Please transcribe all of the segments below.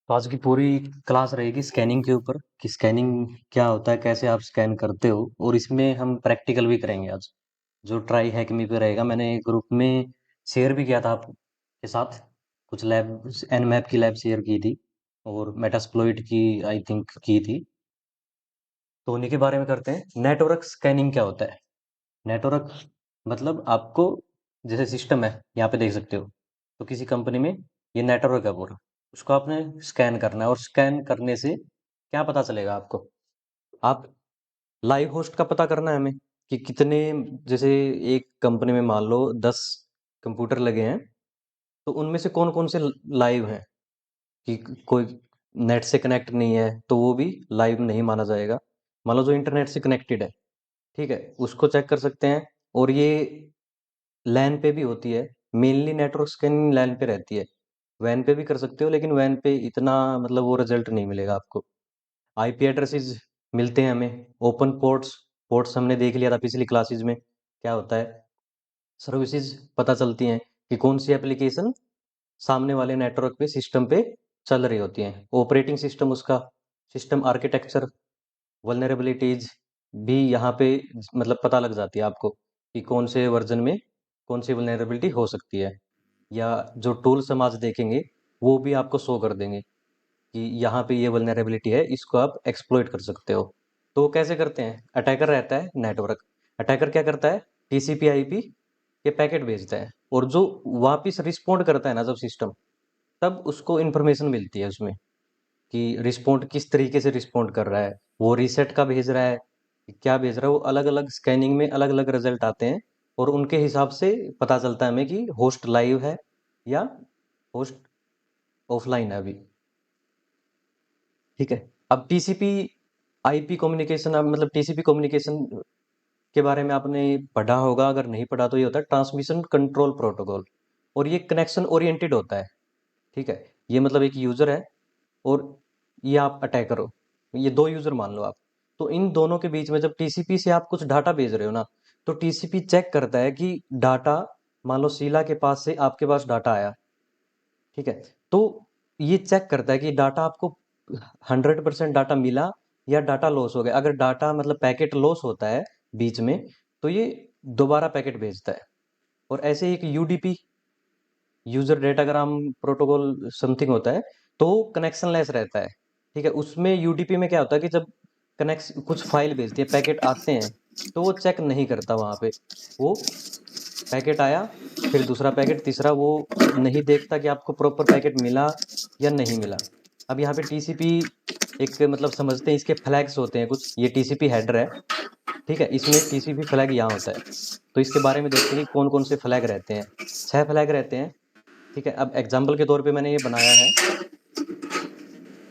तो आज की पूरी क्लास रहेगी स्कैनिंग के ऊपर कि स्कैनिंग क्या होता है, कैसे आप स्कैन करते हो। और इसमें हम प्रैक्टिकल भी करेंगे आज, जो ट्राई हैकमी पे रहेगा। मैंने ग्रुप में शेयर भी किया था आपके साथ, कुछ लैब एनमैप की लैब शेयर की थी और मेटास्प्लॉइट की आई थिंक की थी। तो उन्हीं के बारे में करते हैं। नेटवर्क स्कैनिंग क्या होता है? नेटवर्क मतलब आपको, जैसे सिस्टम है यहाँ पे देख सकते हो, तो किसी कंपनी में ये नेटवर्क है पूरा, उसको आपने स्कैन करना है। और स्कैन करने से क्या पता चलेगा आपको? आप लाइव होस्ट का पता करना है हमें कि कितने, जैसे एक कंपनी में मान लो 10 कंप्यूटर लगे हैं, तो उनमें से कौन कौन से लाइव हैं। कि कोई नेट से कनेक्ट नहीं है तो वो भी लाइव नहीं माना जाएगा। मान लो जो इंटरनेट से कनेक्टेड है, ठीक है, उसको चेक कर सकते हैं। और ये लैन पे भी होती है। मेनली नेटवर्क स्कैनिंग लैन पे रहती है। वैन पे भी कर सकते हो, लेकिन वैन पे इतना मतलब वो रिजल्ट नहीं मिलेगा आपको। आईपी एड्रेसेस मिलते हैं हमें। ओपन पोर्ट्स, पोर्ट्स हमने देख लिया था पिछली क्लासेस में क्या होता है। सर्विसेज पता चलती हैं कि कौन सी एप्लीकेशन सामने वाले नेटवर्क पे, सिस्टम पे चल रही होती हैं। ऑपरेटिंग सिस्टम, उसका सिस्टम आर्किटेक्चर, वल्नरेबिलिटीज भी यहाँ पे मतलब पता लग जाती है आपको कि कौन से वर्जन में कौन सी वल्नरेबिलिटी हो सकती है। या जो टूल्स हम आज देखेंगे वो भी आपको शो कर देंगे कि यहाँ पे ये वल्नरेबिलिटी है, इसको आप एक्सप्लॉइट कर सकते हो। तो वो कैसे करते हैं? अटैकर रहता है नेटवर्क। अटैकर क्या करता है? टीसीपी आईपी के पैकेट भेजता है, और जो वापिस रिस्पॉन्ड करता है ना जब सिस्टम, तब उसको इन्फॉर्मेशन मिलती है उसमें कि रिस्पॉन्ड किस तरीके से रिस्पॉन्ड कर रहा है, वो रीसेट का भेज रहा है, क्या भेज रहा है। वो अलग अलग स्कैनिंग में अलग अलग रिजल्ट आते हैं, और उनके हिसाब से पता चलता है हमें कि होस्ट लाइव है या होस्ट ऑफलाइन है अभी। ठीक है। अब टीसीपी आईपी कम्युनिकेशन, अब मतलब टीसीपी कम्युनिकेशन के बारे में आपने पढ़ा होगा, अगर नहीं पढ़ा तो ये होता है ट्रांसमिशन कंट्रोल प्रोटोकॉल। और ये कनेक्शन ओरिएंटेड होता है। ठीक है। ये मतलब एक यूजर है और ये आप अटैकर हो, ये दो यूजर मान लो आप। तो इन दोनों के बीच में जब टीसीपी से आप कुछ डाटा भेज रहे हो ना, तो टीसीपी चेक करता है कि डाटा, मान लो शीला के पास से आपके पास डाटा आया, ठीक है, तो ये चेक करता है कि डाटा आपको 100% डाटा मिला या डाटा लॉस हो गया। अगर डाटा मतलब पैकेट लॉस होता है बीच में, तो ये दोबारा पैकेट भेजता है। और ऐसे ही एक UDP, user datagram protocol something होता है, तो कनेक्शन लेस रहता है। ठीक है। उसमें यूडीपी में क्या होता है कि जब कनेक्ट कुछ फाइल भेजती है, पैकेट आते हैं, तो वो चेक नहीं करता वहां पे। वो पैकेट आया, फिर दूसरा पैकेट, तीसरा, वो नहीं देखता कि आपको प्रॉपर पैकेट मिला या नहीं मिला। अब यहाँ पे टीसीपी एक मतलब समझते हैं, इसके फ्लैग्स होते हैं कुछ। ये टीसीपी हेडर है, ठीक है, इसमें टीसीपी फ्लैग यहाँ होता है। तो इसके बारे में देखते हैं कि कौन कौन से फ्लैग रहते हैं। 6 फ्लैग रहते हैं। ठीक है। अब एग्जाम्पल के तौर पे मैंने ये बनाया है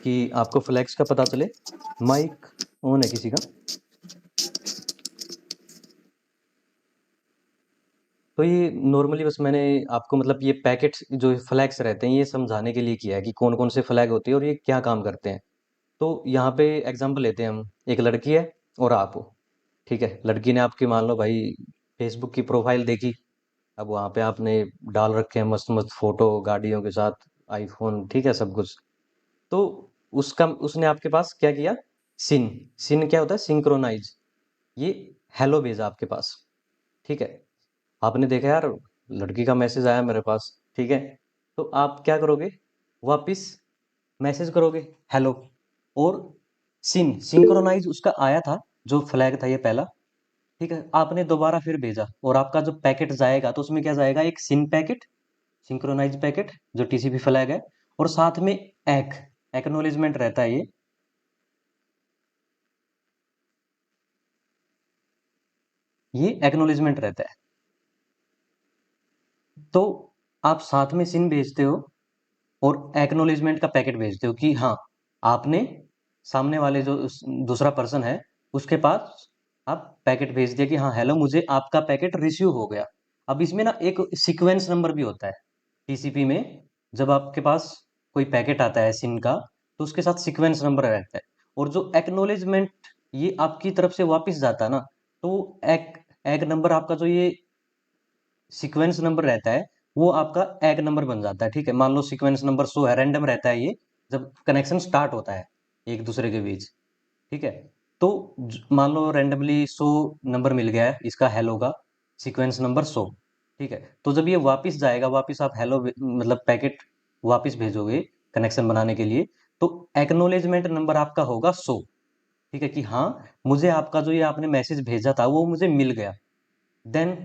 कि आपको फ्लैग्स का पता चले। माइक ऑन है किसी का? तो ये नॉर्मली बस मैंने आपको मतलब ये पैकेट्स जो फ्लैग्स रहते हैं ये समझाने के लिए किया है कि कौन कौन से फ्लैग होते हैं और ये क्या काम करते हैं। तो यहाँ पे एग्जांपल लेते हैं हम। एक लड़की है और आप हो। ठीक है। लड़की ने आपकी मान लो भाई फेसबुक की प्रोफाइल देखी। अब वहाँ पे आपने डाल रखे हैं मस्त मस्त फोटो गाड़ियों के साथ, आईफोन, ठीक है, सब कुछ। तो उसका उसने आपके पास क्या किया? सिन। सिन क्या होता है? सिंक्रोनाइज। ये हेलो भेजा आपके पास। ठीक है। आपने देखा यार लड़की का मैसेज आया मेरे पास, ठीक है, तो आप क्या करोगे? वापिस मैसेज करोगे हेलो। और सिंक्रोनाइज उसका आया था, जो फ्लैग था ये पहला, ठीक है, आपने दोबारा फिर भेजा, और आपका जो पैकेट जाएगा तो उसमें क्या जाएगा? एक सिन पैकेट, सिंक्रोनाइज पैकेट, जो टीसीपी फ्लैग है, और साथ में एक्नोलेजमेंट रहता है। ये एक्नोलेजमेंट रहता है। तो आप साथ में सिन भेजते हो और एक्नोलेजमेंट का पैकेट भेजते हो कि हाँ, आपने सामने वाले जो दूसरा पर्सन है उसके पास आप पैकेट भेज दिया कि हाँ हेलो, मुझे आपका पैकेट रिसीव हो गया। अब इसमें ना एक सीक्वेंस नंबर भी होता है टीसीपी में। जब आपके पास कोई पैकेट आता है सिन का, तो उसके साथ सीक्वेंस नंबर रहता है। और जो एक्नोलेजमेंट ये आपकी तरफ से वापस जाता है ना, तो एक एक नंबर आपका जो ये सीक्वेंस नंबर रहता है, वो आपका एग नंबर बन जाता है। ठीक है। मान लो सीक्वेंस नंबर 100 है, रैंडम रहता है ये। जब कनेक्शन स्टार्ट होता है एक दूसरे के बीच, ठीक है, तो मान लो रेंडमली 100 नंबर मिल गया है इसका हेलो का, सीक्वेंस नंबर 100, ठीक है, तो जब ये वापस जाएगा, वापस आप हेलो मतलब पैकेट वापस भेजोगे कनेक्शन बनाने के लिए, तो एक्नोलेजमेंट नंबर आपका होगा 100, ठीक है, कि हाँ मुझे आपका जो ये आपने मैसेज भेजा था वो मुझे मिल गया। देन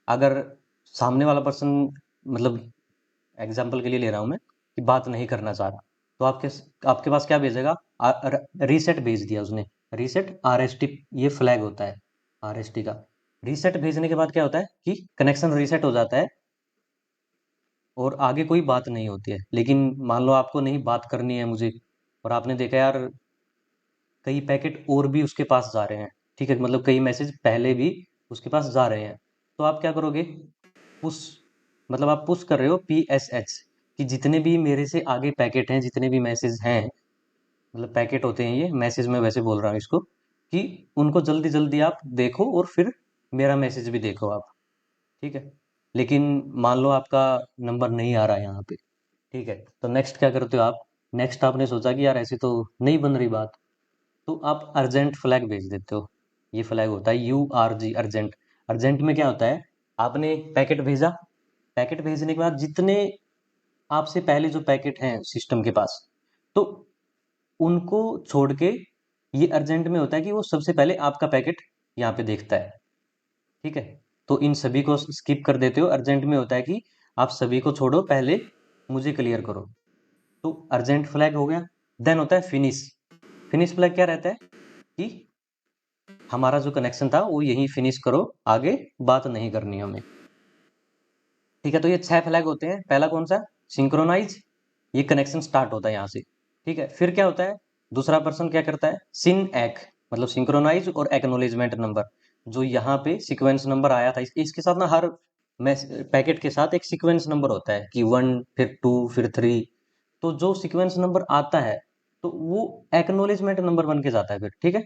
अगर सामने वाला पर्सन, मतलब एग्जाम्पल के लिए ले रहा हूं मैं, कि बात नहीं करना चाह रहा, तो आपके आपके पास क्या भेजेगा, रीसेट भेज दिया उसने, रीसेट RST, ये फ्लैग होता है RST का। रीसेट भेजने के बाद क्या होता है कि कनेक्शन रीसेट हो जाता है और आगे कोई बात नहीं होती है। लेकिन मान लो आपको नहीं बात करनी है मुझे, और आपने देखा यार कई पैकेट और भी उसके पास जा रहे हैं, ठीक है, मतलब कई मैसेज पहले भी उसके पास जा रहे हैं, तो आप क्या करोगे, पुश, मतलब आप पुश कर रहे हो PSH, कि जितने भी मेरे से आगे पैकेट हैं, जितने भी मैसेज हैं, मतलब पैकेट होते हैं ये, मैसेज में वैसे बोल रहा हूँ इसको, कि उनको जल्दी जल्दी आप देखो और फिर मेरा मैसेज भी देखो आप, ठीक है। लेकिन मान लो आपका नंबर नहीं आ रहा है यहाँ पे, ठीक है, तो नेक्स्ट क्या करते हो आप, नेक्स्ट आपने सोचा कि यार ऐसी तो नहीं बन रही बात, तो आप अर्जेंट फ्लैग भेज देते हो। ये फ्लैग होता है URG, अर्जेंट। अर्जेंट में क्या होता है, आपने पैकेट भेजा, पैकेट भेजने के बाद जितने आपसे पहले जो पैकेट हैं सिस्टम के पास, तो उनको छोड़ के, ये अर्जेंट में होता है कि वो सबसे पहले आपका पैकेट यहाँ पे देखता है, ठीक है, तो इन सभी को स्किप कर देते हो। अर्जेंट में होता है कि आप सभी को छोड़ो, पहले मुझे क्लियर करो, तो अर्जेंट फ्लैग हो गया। देन होता है फिनिश। फिनिश फ्लैग क्या रहता है कि हमारा जो कनेक्शन था वो यहीं फिनिश करो, आगे बात नहीं करनी हमें, ठीक है। तो ये 6 फ्लैग होते हैं। पहला कौन सा, सिंक्रोनाइज, ये कनेक्शन स्टार्ट होता है यहाँ से, ठीक है। फिर क्या होता है, दूसरा पर्सन क्या करता है, सिन एक, मतलब सिंक्रोनाइज और एक्नोलेजमेंट नंबर, जो यहाँ पे सीक्वेंस नंबर आया था, इसके साथ ना हर पैकेट के साथ एक सीक्वेंस नंबर होता है कि 1, फिर 2, फिर 3, तो जो सीक्वेंस नंबर आता है तो वो एक्नोलेजमेंट नंबर बन के जाता है फिर, ठीक है,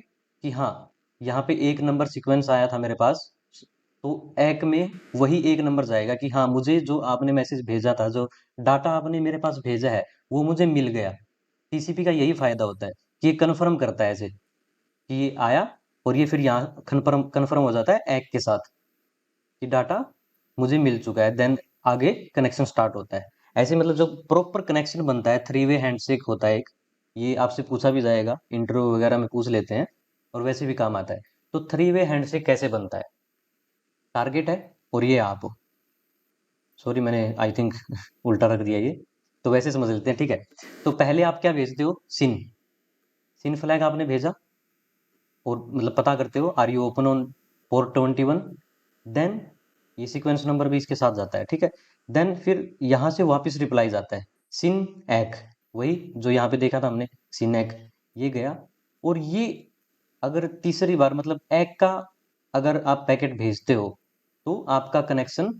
कि हाँ यहाँ पे एक नंबर सीक्वेंस आया था मेरे पास, तो एक में वही एक नंबर जाएगा कि हाँ मुझे जो आपने मैसेज भेजा था, जो डाटा आपने मेरे पास भेजा है वो मुझे मिल गया। TCP का यही फायदा होता है कि ये कन्फर्म करता है ऐसे, कि ये आया, और ये फिर यहाँ कन्फर्म कन्फर्म हो जाता है एक के साथ कि डाटा मुझे मिल चुका है। देन आगे कनेक्शन स्टार्ट होता है। ऐसे मतलब जो प्रॉपर कनेक्शन बनता है, 3 वे हैंडशेक होता है एक, ये आपसे पूछा भी जाएगा, इंटरव्यू वगैरह में पूछ लेते हैं, और वैसे भी काम आता है। तो 3 वे हैंडशेक कैसे बनता है, टारगेट है और ये आप हो, सॉरी मैंने आई थिंक उल्टा रख दिया ये, तो वैसे समझ लेते हैं, ठीक है। तो पहले आप क्या भेजते हो, सिन, सिन फ्लैग आपने भेजा, और मतलब पता करते हो are you open on port 21, then ये सीक्वेंस नंबर भी इसके साथ जाता है, ठीक है। देन फिर यहाँ से वापस रिप्लाई जाता है, सिन एक, वही जो यहाँ पे देखा था हमने, सिन एक, ये गया, और ये अगर तीसरी बार मतलब एक का अगर आप पैकेट भेजते हो, तो आपका कनेक्शन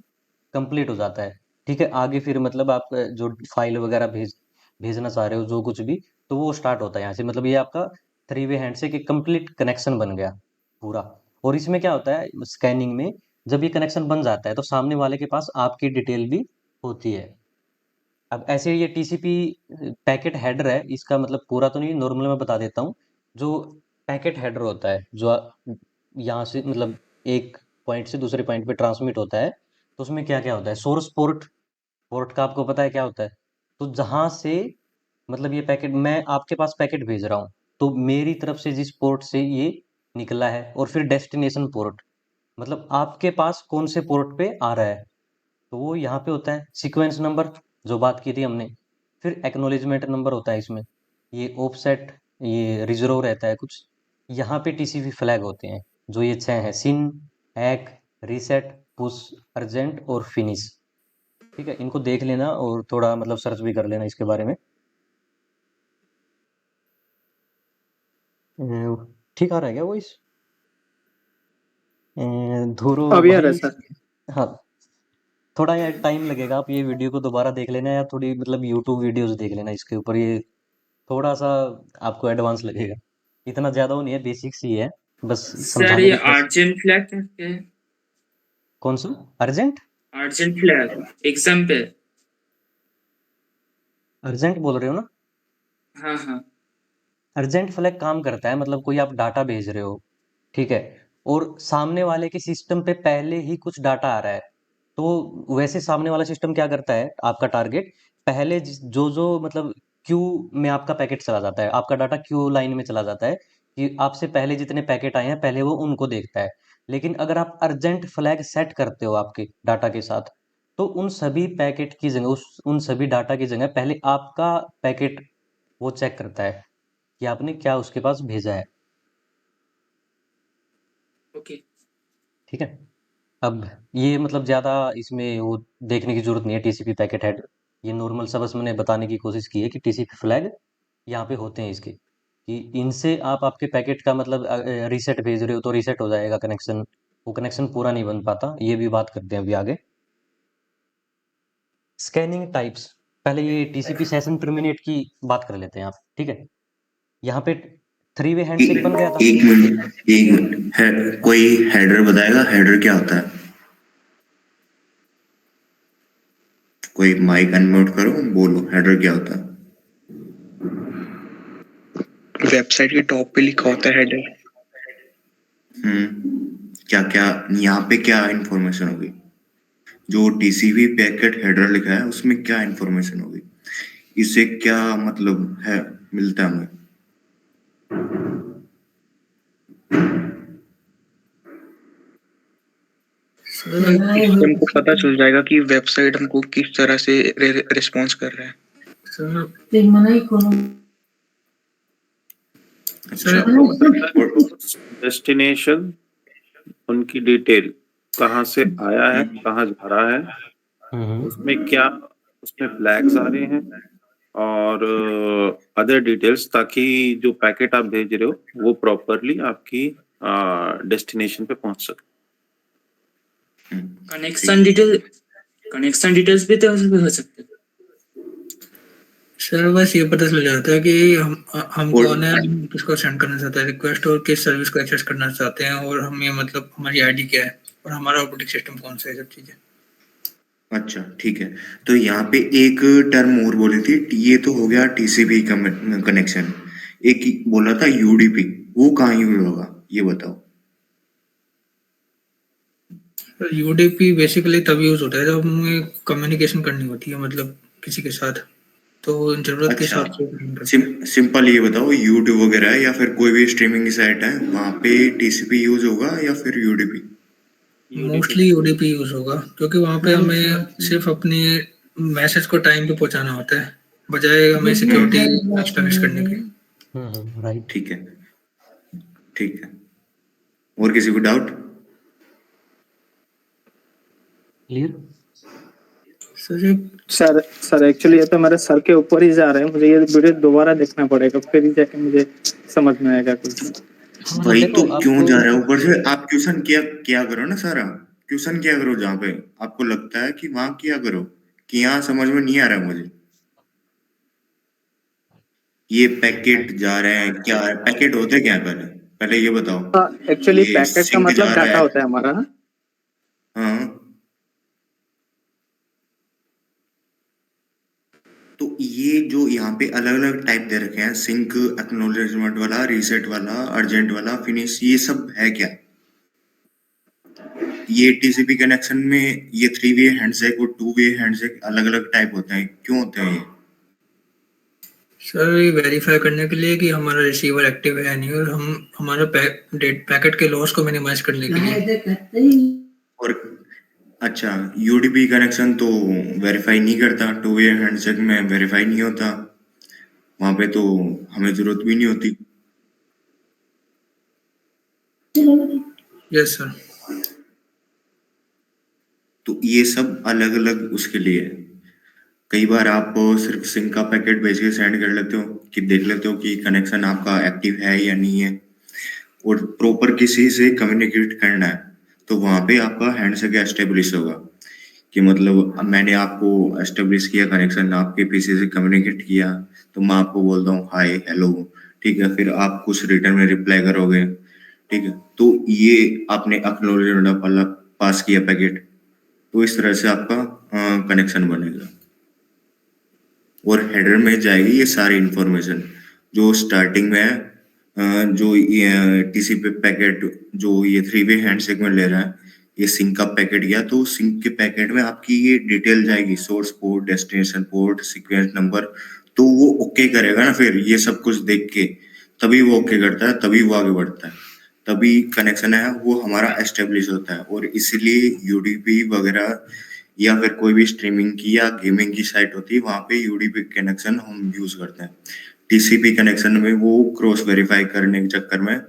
कंप्लीट हो जाता है, ठीक है। आगे फिर मतलब आप जो फाइल वगैरह भेजना चाह रहे हो, जो कुछ भी, तो वो स्टार्ट होता है यहाँ से, मतलब ये आपका 3 वे हैंड से एक कंप्लीट कनेक्शन बन गया पूरा। और इसमें क्या होता है, स्कैनिंग में जब ये कनेक्शन बन जाता है तो सामने वाले के पास आपकी डिटेल भी होती है। अब ऐसे ये TCP पैकेट हेडर है, इसका मतलब पूरा तो नहीं, नॉर्मल मैं बता देता हूँ। जो पैकेट हेडर होता है, जो यहाँ से मतलब एक पॉइंट से दूसरे पॉइंट पे ट्रांसमिट होता है, तो उसमें क्या क्या होता है, सोर्स पोर्ट, पोर्ट का आपको पता है क्या होता है, तो जहां से मतलब ये पैकेट, मैं आपके पास पैकेट भेज रहा हूँ, तो मेरी तरफ से जिस पोर्ट से ये निकला है, और फिर डेस्टिनेशन पोर्ट, मतलब आपके पास कौन से पोर्ट पे आ रहा है, तो वो यहाँ पे होता है। सीक्वेंस नंबर जो बात की थी हमने, फिर एक्नोलेजमेंट नंबर होता है इसमें, ये ऑफसेट, ये रिजर्व रहता है कुछ, यहाँ पे TCP फ्लैग होते हैं, जो ये 6 हैं, सिन, हैक, रीसेट, पुश, अर्जेंट और फिनिश, ठीक है। इनको देख लेना और थोड़ा मतलब सर्च भी कर लेना इसके बारे में। ठीक आ रहा है क्या वॉइस, धुरो अब यार भाई? ऐसा हाँ, थोड़ा यार टाइम लगेगा, आप ये वीडियो को दोबारा देख लेना, या थोड़ी मतलब यूट्यूब वीडियोस देख लेना इसके ऊपर, ये थोड़ा सा आपको एडवांस लगेगा, इतना ज्यादा वो नहीं है, बेसिक्स ही है, बस सर, समझाने ये की कोशिश। अर्जेंट फ्लैग क्या है? कौन सा अर्जेंट? अर्जेंट फ्लैग एग्जाम पे। अर्जेंट बोल रहे हो ना? हाँ हाँ। अर्जेंट फ्लैग काम करता है, मतलब कोई आप डाटा भेज रहे हो, ठीक है, और सामने वाले के सिस्टम पे पहले ही कुछ डाटा आ रहा है, तो वैसे सामने वाला सिस्टम क्या करता है, आपका टारगेट पहले जो जो मतलब क्यू में आपका पैकेट चला जाता है, आपका डाटा क्यू लाइन में चला जाता है, कि आपसे पहले जितने पैकेट आए हैं पहले वो उनको देखता है। लेकिन अगर आप अर्जेंट फ्लैग सेट करते हो आपके डाटा के साथ, तो उन सभी पैकेट की जगह, उन सभी डाटा की जगह पहले आपका पैकेट वो चेक करता है कि आपने क्या उसके पास भेजा है। ओके। ठीक है। अब ये मतलब ज़्यादा इसमें वो देखने की जरूरत नहीं है, टीसीपी पैकेट हेड, ये नॉर्मल सा बस मैंने बताने की कोशिश की है कि टीसीपी फ्लैग यहाँ पे होते हैं इसके, कि इनसे आप आपके पैकेट का मतलब रीसेट भेज रहे हो तो रीसेट हो जाएगा कनेक्शन, वो कनेक्शन पूरा नहीं बन पाता, ये भी बात करते हैं अभी आगे। स्कैनिंग टाइप्स, पहले ये टीसीपी सेशन टर्मिनेट की बात कर लेते हैं आप, ठीक है। यहाँ पे थ्री वे हैंडशेक बन गया था। एक मिनट, एक मिनट है, कोई हेडर बताएगा? हेडर क्या होता है? कोई माइक अनम्यूट करो, बोलो हेडर क्या होता है? वेबसाइट के टॉप पे लिखा होता है हेडर। क्या क्या यहाँ पे क्या इंफॉर्मेशन होगी? जो टीसीपी पैकेट हेडर लिखा है उसमें क्या इंफॉर्मेशन होगी? इससे क्या मतलब है, मिलता है हमें? सिस्टम को पता चल जाएगा कि वेबसाइट हमको किस तरह से रिस्पॉन्स कर रहा है। डेस्टिनेशन, उनकी डिटेल, कहाँ से आया है, कहाँ जा रहा है, उसमें क्या, उसमें फ्लैग्स आ रहे हैं और अदर डिटेल्स, ताकि जो पैकेट आप भेज रहे हो वो प्रॉपरली आपकी डेस्टिनेशन पे पहुंच सके। कनेक्शन डिटेल, कनेक्शन डिटेल्स भी तो उसमें हो सकते हैं। सर बस ये पता चल जाता है कि हम कौन है, हम किसको सेंड करना चाहते हैं रिक्वेस्ट, और किस सर्विस को एक्सेस करना चाहते हैं, और हम ये मतलब हमारी आईडी क्या है और हमारा ऑपरेटिंग सिस्टम कौन सा है, सब चीजें। अच्छा ठीक है, तो यहाँ पे एक टर्म और बोली थी, ये तो हो गया टीसीपी कनेक्शन, एक बोला था यूडीपी, वो कहाँ यूज होगा ये बताओ? यूडीपी बेसिकली तब यूज होता है जब हमें कम्युनिकेशन करनी होती है, मतलब किसी के साथ, तो जरूरत के अच्छा, हिसाब से। सिंपल ये बताओ, यूट्यूब वगैरह है या फिर कोई भी स्ट्रीमिंग साइट है, वहाँ पे टीसीपी यूज होगा या फिर यूडीपी? मोस्टली यूडीपी यूज होगा, क्योंकि वहाँ पे हमें सिर्फ अपने मैसेज को टाइम पे पहुंचाना होता है, बजाय हमें सिक्योरिटी एस्टेब्लिश करने के। राइट। ठीक है, ठीक है। और किसी को doubt? Clear. Sir sir actually ये तो मेरे सर के ऊपर ही जा रहे हैं, मुझे ये वीडियो दोबारा देखना पड़ेगा, फिर ही जाके मुझे समझ में आएगा कुछ। भाई तो देखो क्यों आप, जा रहे हो ऊपर से? आप क्वेश्चन किया क्या करो ना सारा, क्वेश्चन किया करो जहाँ पे आपको लगता है कि वहां किया करो, कि यहाँ समझ में नहीं आ रहा मुझे। ये पैकेट जा रहे हैं, क्या पैकेट होते क्या है पहले? पहले ये बताओ। एक्चुअली ये पैकेट का सिंक मतलब जा रहा डाटा है, होता है हमारा। हाँ, तो ये जो यहाँ पे अलग अलग टाइप दे रखे हैं, सिंक, एक्नॉलेजमेंट वाला, रीसेट वाला, अर्जेंट वाला, फिनिश, ये सब है क्या? ये टीसीपी कनेक्शन में ये थ्री वे हैंडशेक और टू वे हैंडशेक अलग अलग टाइप होते हैं, क्यों होते हैं ये? सर ये वेरीफाई करने के लिए कि हमारा रिसीवर एक्टिव है या नहीं, और हम हमारा पैकेट के लॉस को मिनिमाइज करने के लिए। और अच्छा, यूडीपी कनेक्शन तो वेरीफाई नहीं करता, टू वे हैंडशेक में वेरीफाई नहीं होता, वहां पे तो हमें जरूरत भी नहीं होती। Yes sir. तो ये सब अलग अलग उसके लिए है। कई बार आप सिर्फ सिंक का पैकेट भेज के सेंड कर लेते हो, कि देख लेते हो कि कनेक्शन आपका एक्टिव है या नहीं है, और प्रॉपर किसी से कम्युनिकेट करना है, तो वहां पे आपका हैंडशेक एस्टेब्लिश होगा, कि मतलब मैंने आपको एस्टेब्लिश किया कनेक्शन, आपके पीसी से कम्युनिकेट किया, तो मैं आपको बोलता हूँ हाय हेलो, ठीक है, फिर आप कुछ रिटर्न में रिप्लाई करोगे, ठीक है, तो ये आपने एक्नॉलेजमेंट वाला पास किया पैकेट, तो इस तरह से आपका कनेक्शन बनेगा। और हेडर में जाएगी ये सारी इंफॉर्मेशन जो स्टार्टिंग में जो टीसीपी पैकेट जो ये 3-वे हैंडशेक में ले रहा है, ये सिंक का पैकेट गया तो सिंक के पैकेट में आपकी ये डिटेल जाएगी, source port, destination port, sequence number, तो वो ओके करेगा ना, फिर ये सब कुछ देख के तभी वो ओके करता है, तभी वो आगे बढ़ता है, तभी कनेक्शन है वो हमारा एस्टेब्लिश होता है। और इसीलिए यूडीपी वगैरह या फिर कोई भी स्ट्रीमिंग की या गेमिंग की साइट होती है वहां पे यूडीपी कनेक्शन हम यूज करते हैं। टीसीपी कनेक्शन में वो क्रॉस वेरीफाई करने के चक्कर में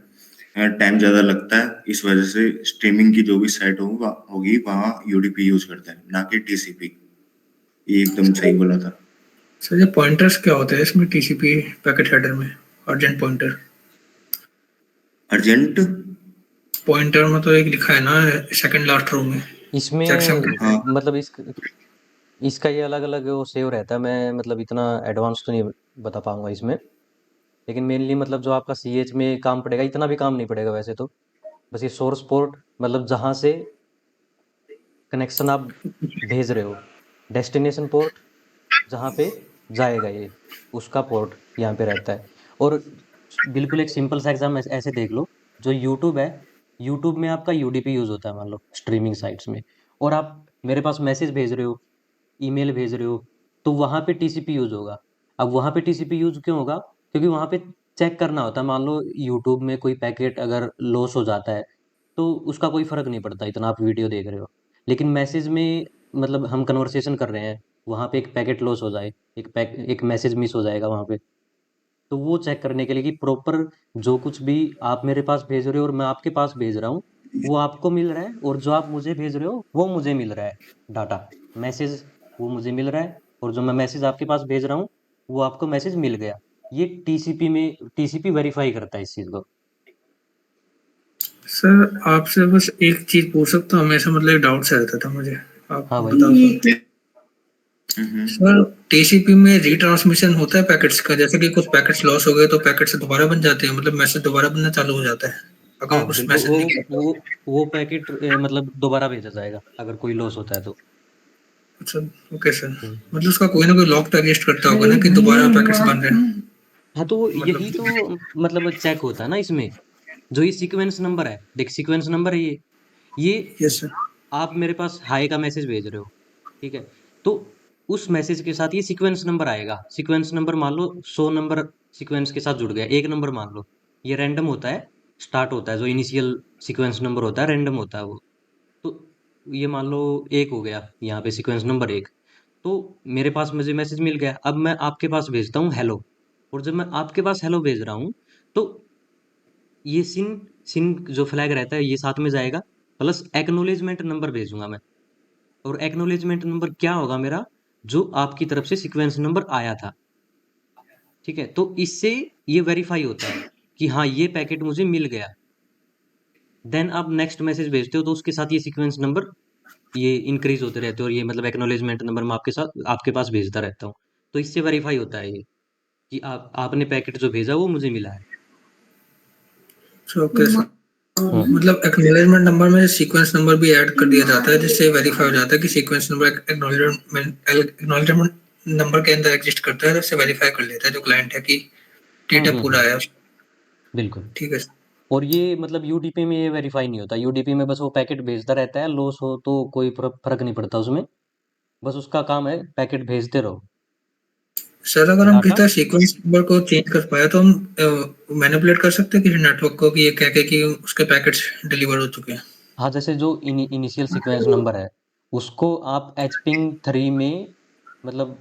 टाइम ज्यादा लगता है, इस वजह से स्ट्रीमिंग की जो भी साइट होगी वहां यूडीपी यूज करते हैं, ना कि टीसीपी। ये एकदम सही बोला था सर। ये पॉइंटर्स क्या होते हैं इसमें टीसीपी पैकेट हेडर में? अर्जेंट पॉइंटर, अर्जेंट पॉइंटर मतलब एक लिखा है ना सेकंड लास्ट रो में इसमें सेक्शन। हाँ मतलब इसका ये अलग अलग वो सेव रहता है। मैं मतलब इतना एडवांस तो नहीं बता पाऊंगा इसमें, लेकिन मेनली मतलब जो आपका सीएच में काम पड़ेगा, इतना भी काम नहीं पड़ेगा वैसे तो। बस ये सोर्स पोर्ट मतलब जहाँ से कनेक्शन आप भेज रहे हो, डेस्टिनेशन पोर्ट जहाँ पे जाएगा ये, उसका पोर्ट यहाँ पे रहता है। और बिल्कुल एक सिंपल सा एग्जाम ऐसे देख लो, जो यूट्यूब है, यूट्यूब में आपका यूडीपी यूज होता है मान लो स्ट्रीमिंग साइट्स में, और आप मेरे पास मैसेज भेज रहे हो, ईमेल भेज रहे हो, तो वहाँ पे टीसीपी यूज होगा। अब वहाँ पे टीसीपी यूज क्यों होगा? क्योंकि वहाँ पे चेक करना होता है। मान लो यूट्यूब में कोई पैकेट अगर लॉस हो जाता है तो उसका कोई फर्क नहीं पड़ता, इतना आप वीडियो देख रहे हो। लेकिन मैसेज में मतलब हम कन्वर्सेशन कर रहे हैं, वहाँ पे एक पैकेट लॉस हो जाए, एक मैसेज मिस हो जाएगा वहाँ पे, तो वो चेक करने के लिए कि प्रॉपर जो कुछ भी आप मेरे पास भेज रहे हो और मैं आपके पास भेज रहा हूँ, वो आपको मिल रहा है, और जो आप मुझे भेज रहे हो वो मुझे मिल रहा है। डाटा मैसेज वो मुझे मिल रहा है, और जो मैं मैसेज आपके पास भेज रहा हूँ वो आपको मैसेज मिल गया। ये टीसीपी वेरीफाई करता है इस चीज़ को। सर आपसे बस एक चीज पूछ सकता हूँ, हमेशा मतलब एक डाउट सा रहता था मुझे, आप हाँ भाई। बता सकते सर? टीसीपी में रिट्रांसमिशन होता है पैकेट्स का, जैसे कि कुछ पैकेट्स लॉस हो गए तो पैकेट से दोबारा बन जाते हैं, मतलब मैसेज दोबारा बनना चालू हो जाता है अगर हाँ मैं कुछ बिल्कुल, मैसेज नहीं किया? वो पैकेट मतलब दोबारा भेजा जाएगा अगर कोई लॉस होता है तो। अच्छा, ओके सर। हम्म। मतलब उसका कोई ना कोई लॉक तो एग्जिस्ट करता होगा ना कि दोबारा पैकेट्स बन रहे हैं? हाँ तो यही मतलब तो मतलब चेक होता है ना इसमें, जो ये सीक्वेंस नंबर है, देख सीक्वेंस नंबर है ये यस सर। आप मेरे पास हाई का मैसेज भेज रहे हो, ठीक है? तो उस मैसेज के साथ ये सीक्वेंस नंबर आएगा। सीक्वेंस नंबर मान लो 100 नंबर सीक्वेंस के साथ जुड़ गया, एक नंबर मान लो, ये रैंडम होता है, स्टार्ट होता है, जो इनिशियल सीक्वेंस नंबर होता है रैंडम होता है वो। तो ये मान लो एक हो गया यहाँ पे सीक्वेंस नंबर एक, तो मेरे पास मुझे मैसेज मिल गया। अब मैं आपके पास भेजता हूँ हेलो, और जब मैं आपके पास हेलो भेज रहा हूँ तो ये सिन सिन जो फ्लैग रहता है ये साथ में जाएगा, प्लस एक्नॉलेजमेंट नंबर भेजूंगा मैं। और एक्नॉलेजमेंट नंबर क्या होगा मेरा? जो आपकी तरफ से सीक्वेंस नंबर आया था, ठीक है? तो इससे ये वेरीफाई होता है कि हाँ ये पैकेट मुझे मिल गया। देन आप नेक्स्ट मैसेज भेजते हो तो उसके साथ ये सीक्वेंस नंबर ये इंक्रीज होते रहते हैं, और ये मतलब एक्नॉलेजमेंट नंबर मैं आपके पास भेजता रहता हूँ। तो इससे वेरीफाई होता है ये कि आपने पैकेट जो भेजा वो मुझे मिला है। Okay sir. हम्म। मतलब एक्नॉलेजमेंट नंबर में सीक्वेंस नंबर भी ऐड कर दिया जाता है जिससे वेरीफाई हो जाता है कि सीक्वेंस नंबर एक्नॉलेजमेंट नंबर के अंदर एग्जिस्ट करता है, उससे वेरीफाई कर लेता है जो क्लाइंट है कि डेटा पूरा आया। बिल्कुल। ठीक है सर। और ये मतलब यूडीपी में ये वेरीफाई नहीं होता। यूडीपी में बस वो पैकेट भेजता रहता है, लॉस हो तो कोई फर्क नहीं पड़ता उसमें, बस उसका काम है पैकेट भेजते रहो। सर अगर हम किसी डाटा तरह सीक्वेंस नंबर को चेंज कर पाए तो हम मैनिपुलेट कर सकते हैं किसी नेटवर्क को कि ये कह के कि उसके पैकेट्स डिलीवर हो चुके हैं? हाँ, जैसे जो इनिशियल सीक्वेंस नंबर है उसको आप एचपिंग 3 में मतलब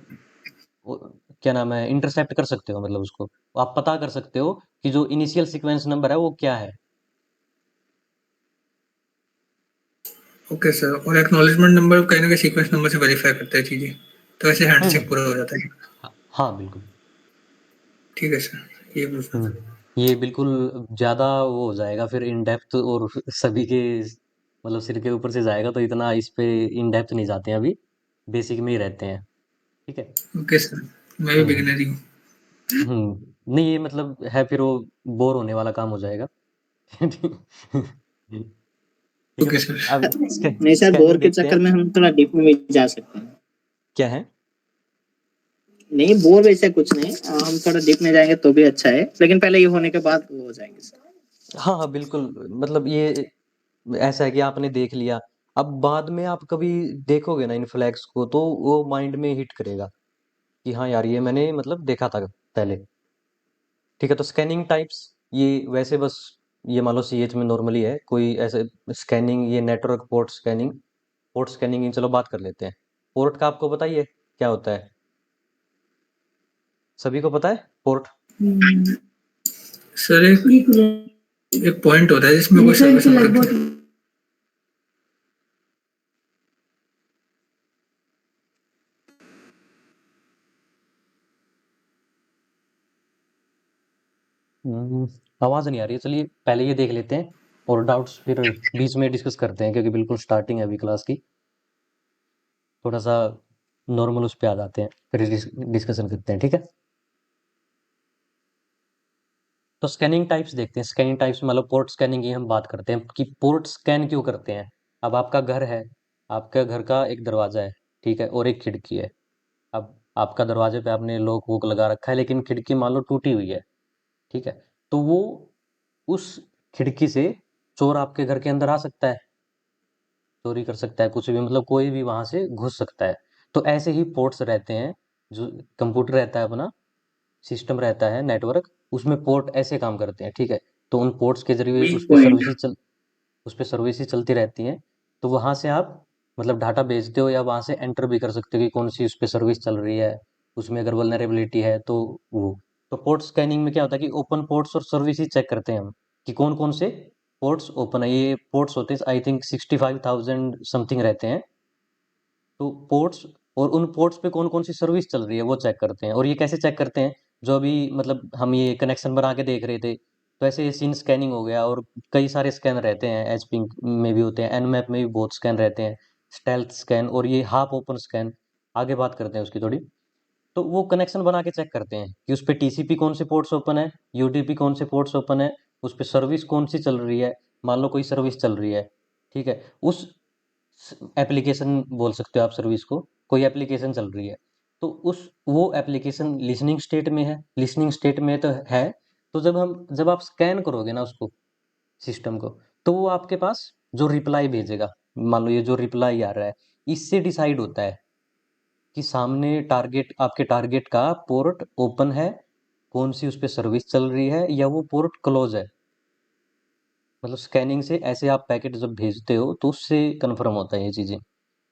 क्या नाम है, इंटरसेप्ट कर सकते हो। मतलब उसको आप पता कर सकते हो कि जो इनिशियल सीक्वेंस नंबर है वो क्या है। Okay sir. और एक्नॉलेजमेंट नंबर कहीं ना कहीं सीक्वेंस नंबर से वेरीफाई करता है चीजें, तो ऐसे हम्म हैंडशेक हम्म, पूरा हो जाता है। हाँ हाँ, बिल्कुल। ठीक है सर, ये पूछना था। ये बिल्कुल ज़्यादा वो हो जाएगा फिर इन डेप्थ, और सभी के मतलब सिर के ऊपर से जाएगा, तो इतना इस पे इन डेप्थ नहीं जाते हैं अभी, बेसिक में ही रहते हैं। ठीक है। ओके सर, मैं भी हम्म बिगिनर ही हूँ। नहीं ये मतलब है, फिर वो बोर होने वाला काम हो जाएगा। ठीक है, ओके तो सर। अब नहीं सर, बोर स्कैनिंग के देखते चक्कर हैं में हम थोड़ा डीप में भी जा सकते हैं। क्या है। नहीं, बोर वैसे कुछ नहीं, हम थोड़ा डीप में जाएंगे तो भी अच्छा है, लेकिन पहले ये होने के बाद वो हो जाएंगे सर। हाँ हाँ बिल्कुल। मतलब ये ऐसा है कि आपने देख लिया, अब बाद में आप कभी देखोगे ना इन फ्लैग्स को तो वो माइंड में हिट करेगा कि हाँ यार ये मैंने मतलब देखा था पहले। ठीक है, तो स्कैनिंग टाइप्स ये वैसे बस ये मान लो सीएच में नॉर्मली है कोई ऐसे स्कैनिंग, ये नेटवर्क पोर्ट स्कैनिंग की चलो बात कर लेते हैं। पोर्ट का आपको बताइए क्या होता है, सभी को पता है पोर्ट? सर एक पॉइंट होता है जिसमें कोई सर्विस हम्म, आवाज नहीं आ रही है, चलिए पहले ये देख लेते हैं और डाउट्स फिर बीच में डिस्कस करते हैं, क्योंकि बिल्कुल स्टार्टिंग है अभी क्लास की। थोड़ा सा नॉर्मल उस पे आ जाते हैं फिर डिस्कशन करते हैं, ठीक है। तो स्कैनिंग टाइप्स देखते हैं। स्कैनिंग टाइप्स मतलब पोर्ट स्कैनिंग की हम बात करते हैं कि पोर्ट स्कैन क्यों करते हैं। अब आपका घर है, आपका घर का एक दरवाजा है, ठीक है, और एक खिड़की है। अब आपका दरवाजे पे आपने लॉक वोक लगा रखा है, लेकिन खिड़की मान लो टूटी हुई है, ठीक है। तो वो उस खिड़की से चोर आपके घर के अंदर आ सकता है, चोरी कर सकता है, कुछ भी मतलब कोई भी वहां से घुस सकता है। तो ऐसे ही पोर्ट्स रहते हैं, जो कंप्यूटर रहता है अपना सिस्टम रहता है नेटवर्क, उसमें पोर्ट ऐसे काम करते हैं, ठीक है। तो उन पोर्ट्स के जरिए वीक पॉइंट। उस पे सर्विसेज चलती रहती हैं। तो वहां से आप मतलब डाटा भेजते हो या वहां से एंटर भी कर सकते हो कि कौन सी उस पे सर्विस चल रही है, उसमें अगर वल्नरेबिलिटी है तो वो। तो पोर्ट स्कैनिंग में क्या होता है कि ओपन पोर्ट्स और सर्विसेज चेक करते हैं हम कि कौन कौन से पोर्ट्स ओपन है। ये पोर्ट्स होते हैं आई थिंक 65,000 समथिंग रहते हैं। तो पोर्ट्स और उन पोर्ट्स पे कौन कौन सी सर्विस चल रही है वो चेक करते हैं। और ये कैसे चेक करते हैं, जो अभी मतलब हम ये कनेक्शन बना के देख रहे थे, तो ऐसे सीन स्कैनिंग हो गया और कई सारे स्कैन रहते हैं, एचपिंग में भी होते हैं, एनमैप में भी बहुत स्कैन रहते हैं, स्टेल्थ स्कैन और ये हाफ ओपन स्कैन, आगे बात करते हैं उसकी थोड़ी। तो वो कनेक्शन बना के चेक करते हैं कि उस पे टीसीपी कौन से पोर्ट्स ओपन है, यूडीपी कौन से पोर्ट्स ओपन है, उस पे सर्विस कौन सी चल रही है। मान लो कोई सर्विस चल रही है, ठीक है, उस एप्लीकेशन बोल सकते हो आप सर्विस को, कोई एप्लीकेशन चल रही है, तो उस वो एप्लीकेशन लिसनिंग स्टेट में है, लिसनिंग स्टेट में तो है। तो जब आप स्कैन करोगे ना उसको, सिस्टम को, तो वो आपके पास जो रिप्लाई भेजेगा, मान लो ये जो रिप्लाई आ रहा है, इससे डिसाइड होता है कि सामने टारगेट, आपके टारगेट का पोर्ट ओपन है, कौन सी उस पे सर्विस चल रही है, या वो पोर्ट क्लोज है। मतलब स्कैनिंग से ऐसे आप पैकेट जब भेजते हो तो उससे कंफर्म होता है ये चीज़ें।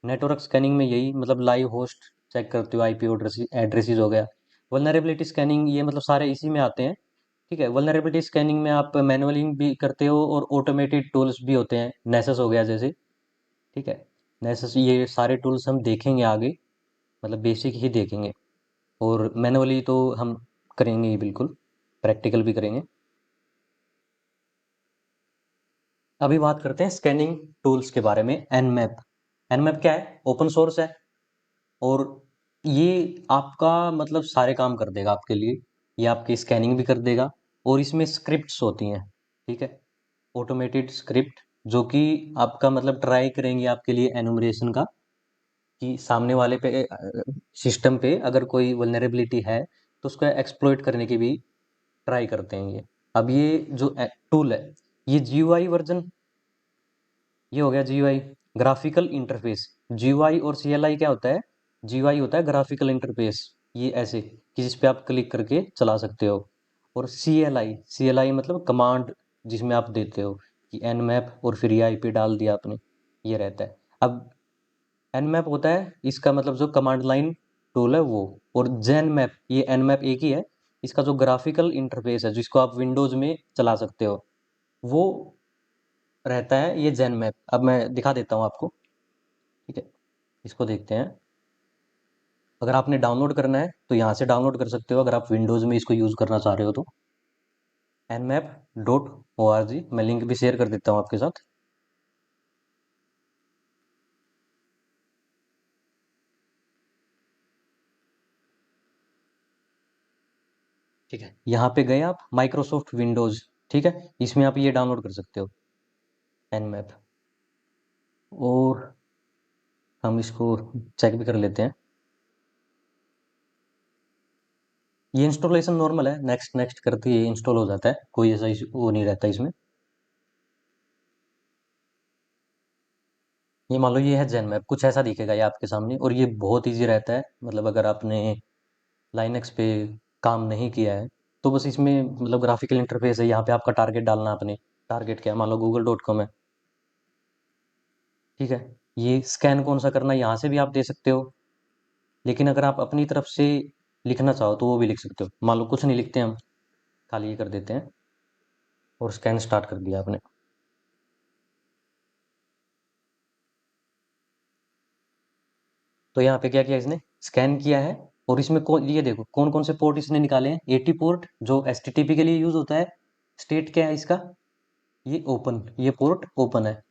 नेटवर्क स्कैनिंग में यही मतलब लाइव होस्ट चेक करते हो, आईपी एड्रेसेस हो गया। वल्नरेबिलिटी स्कैनिंग ये मतलब सारे इसी में आते हैं, ठीक है। वल्नरेबिलिटी स्कैनिंग में आप मैनुअली भी करते हो और ऑटोमेटेड टूल्स भी होते हैं, नेसस हो गया जैसे, ठीक है। नेसस ये सारे टूल्स हम देखेंगे आगे, मतलब बेसिक ही देखेंगे, और मैनुअली तो हम करेंगे ही बिल्कुल, प्रैक्टिकल भी करेंगे। अभी बात करते हैं स्कैनिंग टूल्स के बारे में। एनमैप, एनमैप क्या है, ओपन सोर्स है, और ये आपका मतलब सारे काम कर देगा आपके लिए, ये आपकी स्कैनिंग भी कर देगा। और इसमें स्क्रिप्ट्स होती हैं, ठीक है, ऑटोमेटेड स्क्रिप्ट, जो कि आपका मतलब ट्राई करेंगे आपके लिए एनुमरेशन का, कि सामने वाले पे सिस्टम पे अगर कोई वल्नरेबिलिटी है तो उसको एक्सप्लॉइट करने की भी ट्राई करते हैं ये। अब ये जो टूल है, ये जीयूआई वर्जन, ये हो गया जीयूआई, ग्राफिकल इंटरफेस। जीयूआई और सीएलआई क्या होता है, जीयूआई होता है ग्राफिकल इंटरफेस, ये ऐसे कि जिस पे आप क्लिक करके चला सकते हो। और सीएलआई, सीएलआई मतलब कमांड, जिसमें आप देते हो कि एनमैप और फिर ये आईपी डाल दिया आपने, ये रहता है। अब एनमैप होता है इसका मतलब जो कमांड लाइन टूल है वो। और जेनमैप, ये एनमैप एक ही है, इसका जो ग्राफिकल इंटरफेस है जिसको आप विंडोज में चला सकते हो, वो रहता है ये जेनमैप। अब मैं दिखा देता हूँ आपको, ठीक है, इसको देखते हैं। अगर आपने डाउनलोड करना है तो यहाँ से डाउनलोड कर सकते हो, अगर आप विंडोज़ में इसको यूज़ करना चाह रहे हो तो। nmap.org, मैं लिंक भी शेयर कर देता हूँ आपके साथ। ठीक है, यहाँ पे गए आप, माइक्रोसॉफ्ट विंडोज़, ठीक है, इसमें आप ये डाउनलोड कर सकते हो nmap। और, और, हम इसको चेक भी कर लेते हैं। ये इंस्टॉलेशन नॉर्मल है, नेक्स्ट नेक्स्ट करते ही इंस्टॉल हो जाता है, कोई ऐसा वो नहीं रहता इसमें। ये मान लो ये है जेन मैप, कुछ ऐसा दिखेगा ये आपके सामने, और ये बहुत इजी रहता है, मतलब अगर आपने लाइनक्स पे काम नहीं किया है तो बस इसमें मतलब ग्राफिकल इंटरफेस है, यहाँ पे आपका टारगेट डालना है, अपने टारगेट क्या है, मान लो google.com है, ठीक है। ये स्कैन कौन सा करना है यहाँ से भी आप दे सकते हो, लेकिन अगर आप अपनी तरफ से लिखना चाहो तो वो भी लिख सकते हो। मान लो कुछ नहीं लिखते हम, खाली ये कर देते हैं और स्कैन स्टार्ट कर दिया आपने। तो यहाँ पे क्या किया इसने, स्कैन किया है, और इसमें कौन, ये देखो कौन कौन से पोर्ट इसने निकाले हैं। 80 पोर्ट जो एचटीटीपी के लिए यूज होता है। स्टेट क्या है इसका, ये ओपन, ये पोर्ट ओपन है।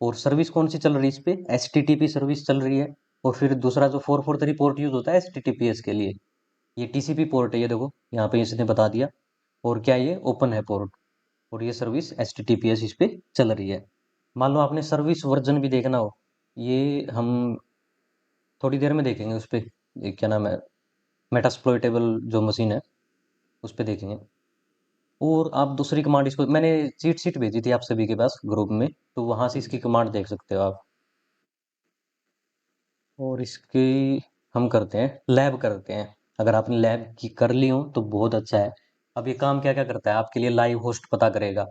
और सर्विस कौन सी चल रही है इस पे, एचटीटीपी सर्विस चल रही है। और फिर दूसरा जो 443 पोर्ट यूज होता है एचटीटीपीएस के लिए, ये टीसीपी पोर्ट है, ये देखो यहाँ पे इसने बता दिया। और क्या ये ओपन है पोर्ट, और ये सर्विस एचटीटीपीएस इस पे चल रही है। मान लो आपने सर्विस वर्जन भी देखना हो, ये हम थोड़ी देर में देखेंगे उस पे, ये क्या नाम है, मेटास्प्लोइटेबल जो मशीन है उस पे देखेंगे। और आप दूसरी कमांड, इसको मैंने चीट शीट भेजी थी आप सभी के पास ग्रुप में, तो वहां से इसकी कमांड देख सकते हो आप। और इसकी हम करते हैं, लैब करते हैं। अगर आपने लैब की कर ली हो तो बहुत अच्छा है। अब ये काम क्या क्या करता है आपके लिए, लाइव होस्ट पता करेगा,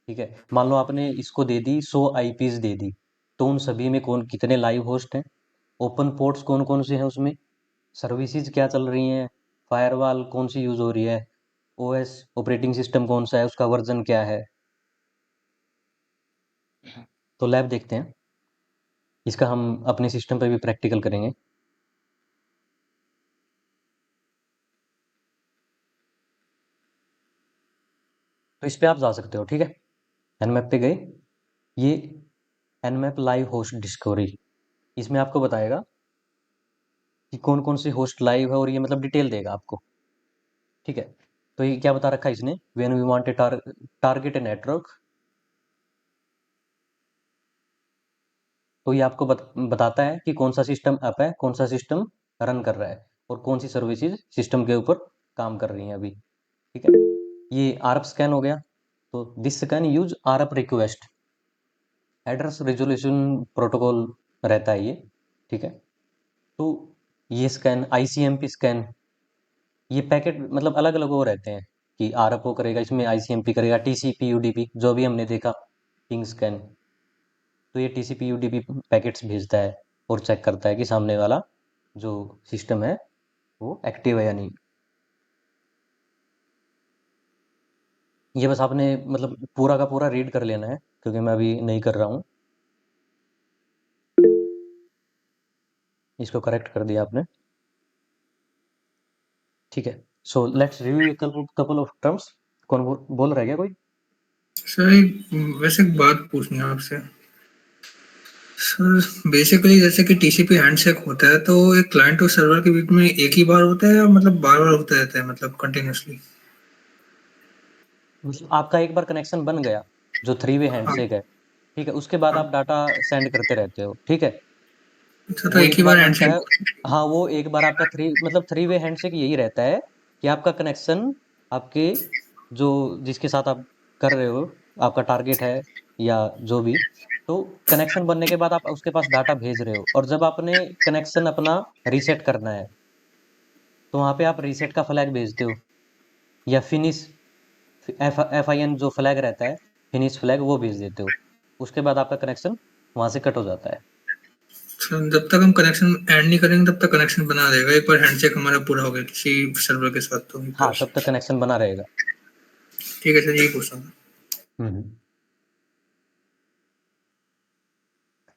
ठीक है। मान लो आपने इसको दे दी 100 आईपीज दे दी, तो उन सभी में कौन कितने लाइव होस्ट हैं, ओपन पोर्ट्स कौन कौन से हैं उसमें, सर्विसेज क्या चल रही हैं, फायरवॉल कौन सी यूज हो रही है, ओएस ऑपरेटिंग सिस्टम कौन सा है, उसका वर्जन क्या है। तो लैब देखते हैं, इसका हम अपने सिस्टम पे भी प्रैक्टिकल करेंगे। तो इस पे आप जा सकते हो, ठीक है। एनमैप पे गए, ये एनमैप लाइव होस्ट डिस्कवरी, इसमें आपको बताएगा कि कौन कौन से होस्ट लाइव है, और ये मतलब डिटेल देगा आपको, ठीक है। तो ये क्या बता रखा है इसने, when we want a target a network, तो ये आपको बताता है कि कौन सा सिस्टम अप है, कौन सा सिस्टम रन कर रहा है, और कौन सी सर्विसेज सिस्टम के ऊपर काम कर रही हैं अभी, ठीक है। ये आरप स्कैन हो गया, तो this scan use ARP request, address resolution protocol रहता है ये, ठीक है। तो ये स्कैन, आईसीएमपी स्कैन, ये पैकेट मतलब अलग अलग वो रहते हैं कि आरएफओ करेगा, इसमें आईसीएमपी करेगा, टीसीपी यूडीपी जो भी हमने देखा, पिंग स्कैन, तो ये टीसीपी यूडीपी पैकेट्स भेजता है और चेक करता है कि सामने वाला जो सिस्टम है वो एक्टिव है या नहीं। ये बस आपने मतलब पूरा का पूरा रीड कर लेना है, क्योंकि मैं अभी नहीं कर रहा हूँ। इसको करेक्ट कर दिया आपने, ठीक है। So let's review couple of terms. कौन बोल रहा है क्या कोई? सर वैसे एक बात पूछनी है आपसे सर। बेसिकली जैसे कि टीसीपी हैंडशेक होता है, तो एक क्लाइंट और सर्वर के बीच में एक ही बार होता है या मतलब बार बार होता रहता है, मतलब कंटिन्यूसली? आपका एक बार कनेक्शन बन गया, जो 3 वे हाँ। हैंडशेक है, ठीक है, उसके बाद हाँ। आप डाटा सेंड करते रहते हो, ठीक है। अच्छा, तो वो एक एक ही बार बार बनता है, हैंडशेक? हाँ वो एक बार आपका मतलब 3 वे हैंडशेक यही रहता है कि आपका कनेक्शन, आपके जो जिसके साथ आप कर रहे हो, आपका टारगेट है या जो भी, तो कनेक्शन बनने के बाद आप उसके पास डाटा भेज रहे हो, और जब आपने कनेक्शन अपना रीसेट करना है, तो वहाँ पे आप रीसेट का फ्लैग भेजते हो, या फिनिश, FIN जो फ्लैग रहता है, फिनिश फ्लैग, वो भेज देते हो। उसके बाद आपका कनेक्शन वहाँ से कट हो जाता है। सर जब तक हम कनेक्शन एंड नहीं करेंगे तब तक कनेक्शन बना रहेगा, एक बार हैंडशेक हमारा पूरा हो गया किसी सर्वर के साथ तो हाँ, तब तक कनेक्शन बना रहेगा। ठीक है सर, यही पूछ रहा हूँ। हम्म।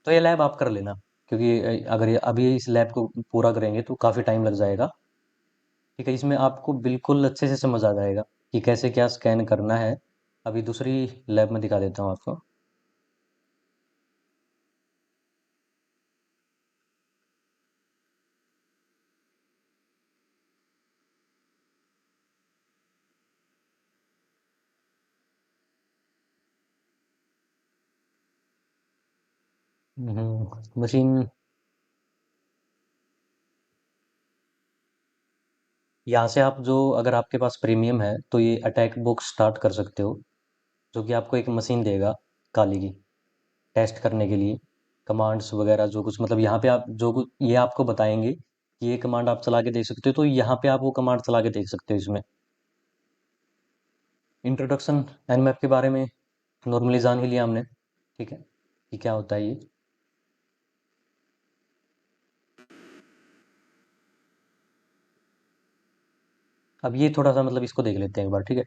तो ये लैब आप कर लेना, क्योंकि अगर ये अभी इस लैब को पूरा करेंगे तो काफ़ी टाइम लग जाएगा, ठीक है। इसमें आपको बिल्कुल अच्छे से समझ आ जाएगा कि कैसे क्या स्कैन करना है। अभी दूसरी लैब में दिखा देता हूँ आपको। मशीन, यहाँ से आप जो अगर आपके पास प्रीमियम है तो ये अटैक बॉक्स स्टार्ट कर सकते हो, जो कि आपको एक मशीन देगा काली की टेस्ट करने के लिए कमांड्स वगैरह जो कुछ, मतलब यहाँ पे आप जो कुछ ये आपको बताएंगे कि ये कमांड आप चला के देख सकते हो, तो यहाँ पे आप वो कमांड चला के देख सकते हो। इसमें इंट्रोडक्शन एनमैप के बारे में नॉर्मली जान ही लिया हमने, ठीक है, कि क्या होता है ये। अब ये थोड़ा सा मतलब इसको देख लेते हैं एक बार, ठीक है।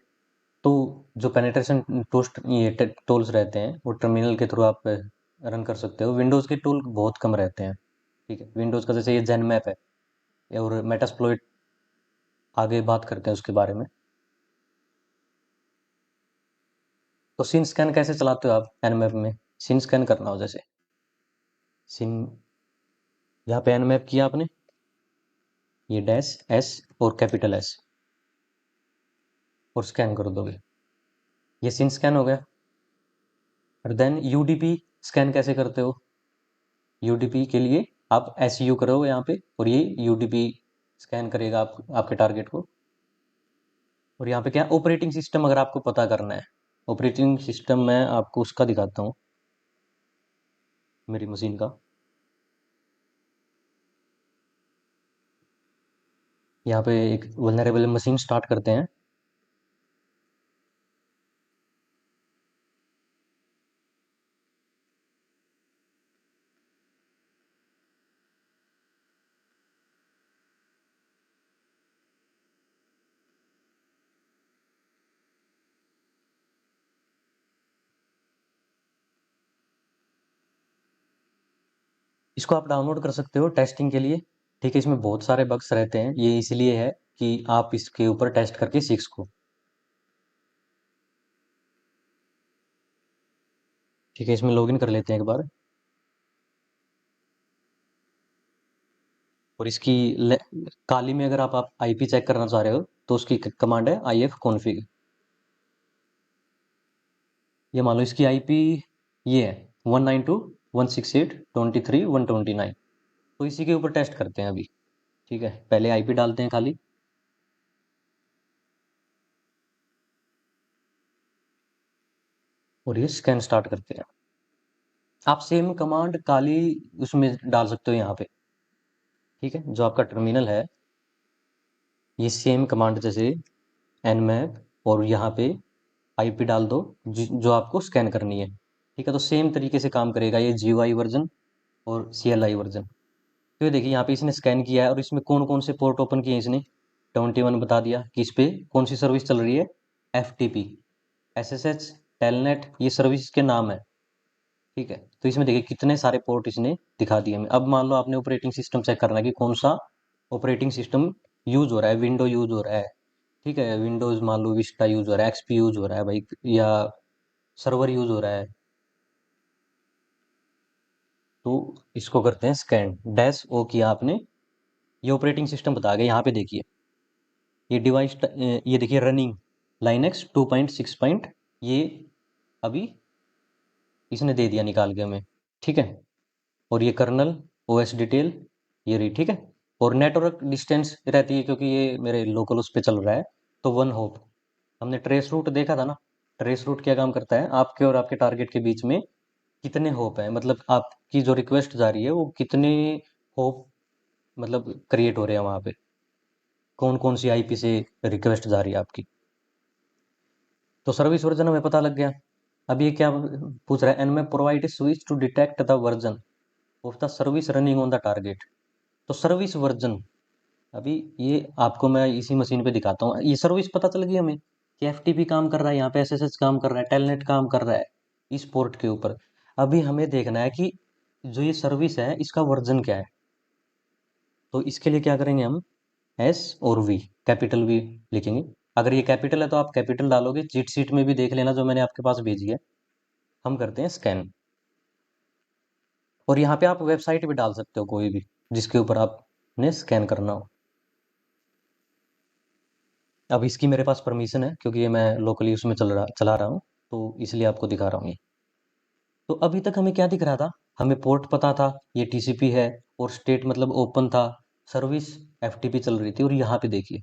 तो जो पेनिट्रेशन टोस्ट ये टूल्स रहते हैं वो टर्मिनल के थ्रू आप रन कर सकते हो। विंडोज़ के टूल बहुत कम रहते हैं, ठीक है। विंडोज़ का जैसे ये जेनमैप है और मेटास्प्लॉइट, आगे बात करते हैं उसके बारे में। तो सीन स्कैन कैसे चलाते हो आप एनमैप में? सीन स्कैन करना हो जैसे सीन, यहाँ पे एनमैप किया आपने, ये डैश एस और कैपिटल एस और स्कैन कर दोगे, ये सीन स्कैन हो गया। और देन यूडीपी स्कैन कैसे करते हो? यूडीपी के लिए आप एसयू करो यहाँ पे और ये यूडीपी स्कैन करेगा आपके टारगेट को। और यहाँ पे क्या ऑपरेटिंग सिस्टम अगर आपको पता करना है, ऑपरेटिंग सिस्टम मैं आपको उसका दिखाता हूँ, मेरी मशीन का। यहाँ पे एक वल्नरेबल मशीन स्टार्ट करते हैं। इसको आप डाउनलोड कर सकते हो टेस्टिंग के लिए, ठीक है। इसमें बहुत सारे बग्स रहते हैं, ये इसलिए है कि आप इसके ऊपर टेस्ट करके सीख सको, ठीक है। इसमें लॉगिन कर लेते हैं एक बार। और इसकी काली में अगर आप आईपी चेक करना चाह रहे हो तो उसकी कमांड है if config। ये मान लो इसकी आईपी ये है 192.168.23.129, तो इसी के ऊपर टेस्ट करते हैं अभी, ठीक है। पहले आईपी डालते हैं खाली, और ये स्कैन स्टार्ट करते हैं। आप सेम कमांड काली उसमें डाल सकते हो यहाँ पे, ठीक है। जो आपका टर्मिनल है ये सेम कमांड जैसे nmap और यहाँ पे आईपी डाल दो जो आपको स्कैन करनी है, ठीक है। तो सेम तरीके से काम करेगा ये GUI वर्जन और CLI वर्जन। तो ये देखिए यहाँ पे इसने स्कैन किया है और इसमें कौन कौन से पोर्ट ओपन किए इसने 21 बता दिया कि इस पे कौन सी सर्विस चल रही है, FTP, SSH, टेलनेट, ये सर्विस के नाम है, ठीक है। तो इसमें देखिए कितने सारे पोर्ट इसने दिखा दिए हमें। अब मान लो आपने ऑपरेटिंग सिस्टम चेक करना है कि कौन सा ऑपरेटिंग सिस्टम यूज हो रहा है, विंडो यूज हो रहा है, ठीक है, विंडोज मान लो विस्टा यूज हो रहा है, XP यूज हो रहा है भाई, या सर्वर यूज हो रहा है, तो इसको करते हैं स्कैन। डैश ओ किया आपने, ये ऑपरेटिंग सिस्टम बता गया। यहाँ पे देखिए ये डिवाइस, ये देखिए रनिंग लाइनक्स 2.6. ये अभी इसने दे दिया निकाल के हमें, ठीक है। और ये कर्नल OS डिटेल ये रही, ठीक है। और नेटवर्क डिस्टेंस रहती है क्योंकि ये मेरे लोकल उस पर चल रहा है, तो 1 होप। हमने ट्रेस रूट देखा था ना, ट्रेस रूट क्या काम करता है, आपके और आपके टारगेट के बीच में कितने होप है, मतलब आपकी जो रिक्वेस्ट जा रही है वो कितने होप मतलब क्रिएट हो रहे हैं वहां पे, कौन कौन सी आईपी से रिक्वेस्ट जा रही है आपकी। तो सर्विस वर्जन हमें पता लग गया। अब ये क्या पूछ रहा है, Nmap provide switch to detect the version of the service running on the target. तो सर्विस वर्जन, अभी ये आपको मैं इसी मशीन पे दिखाता हूँ। ये सर्विस पता चल गई हमें कि FTP काम कर रहा है, यहाँ पे SSH काम कर रहा है, टेलनेट काम कर रहा है इस पोर्ट के ऊपर। अभी हमें देखना है कि जो ये सर्विस है इसका वर्जन क्या है। तो इसके लिए क्या करेंगे हम, S और V, कैपिटल V लिखेंगे। अगर ये कैपिटल है तो आप कैपिटल डालोगे, चीट शीट में भी देख लेना जो मैंने आपके पास भेजी है। हम करते हैं स्कैन, और यहाँ पे आप वेबसाइट भी डाल सकते हो कोई भी जिसके ऊपर आपने स्कैन करना हो। अब इसकी मेरे पास परमिशन है क्योंकि ये मैं लोकली उसमें चला रहा हूँ, तो इसलिए आपको दिखा रहा हूँ ये। तो अभी तक हमें क्या दिख रहा था, हमें पोर्ट पता था, ये TCP है, और स्टेट मतलब ओपन था, सर्विस FTP चल रही थी। और यहाँ पे देखिए